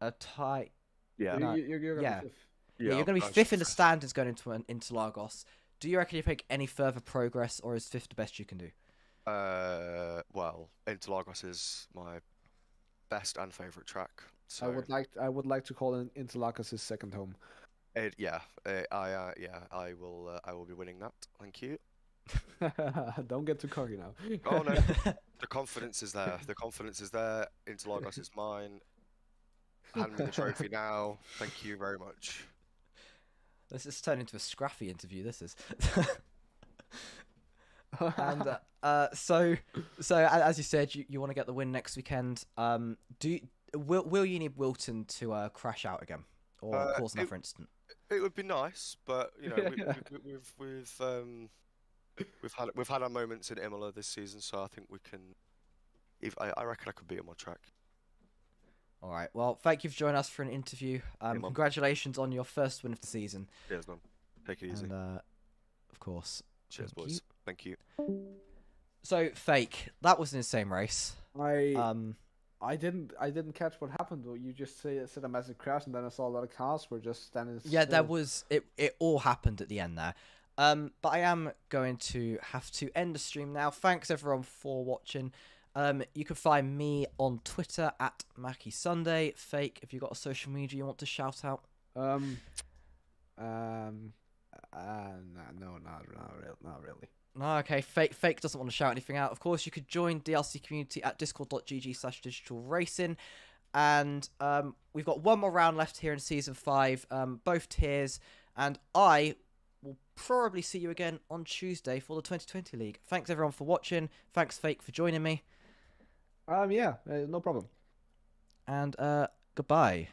A tie. Yeah. You're going to be 5th. Yeah, you're going to be 5th in the standings going into Interlagos. Do you reckon you make any further progress, or is 5th the best you can do? Well, Interlagos is my best and favourite track. So I would like to call Interlagos' second home. I will be winning that. Thank you. Don't get too cocky now. Oh no, the confidence is there. The confidence is there. Interlagos is mine. Hand me the trophy now. Thank you very much. This is turned into a scruffy interview. This is. And so as you said, you want to get the win next weekend. will you need Wilton to crash out again or cause another incident? It would be nice, but you know, we've had our moments in Imola this season, so I think we can. I reckon I could beat him on track. All right. Well, thank you for joining us for an interview. Congratulations on your first win of the season. Cheers, man. Take it easy. And of course. Cheers, boys. Thank you. So, Fake, that was an insane race. I didn't catch what happened. You just said a massive crash, and then I saw a lot of cars were just standing still. Yeah, there was it all happened at the end there. But I am going to have to end the stream now. Thanks everyone for watching. You can find me on Twitter at Mackie Sunday. Fake, if you've got a social media you want to shout out. No, not really. No, okay. Fake doesn't want to shout anything out. Of course, you could join DRC community at discord.gg/digitalracing. And we've got one more round left here in Season 5, both tiers. And I will probably see you again on Tuesday for the 2020 League. Thanks, everyone, for watching. Thanks, Fake, for joining me. Yeah, no problem. And goodbye.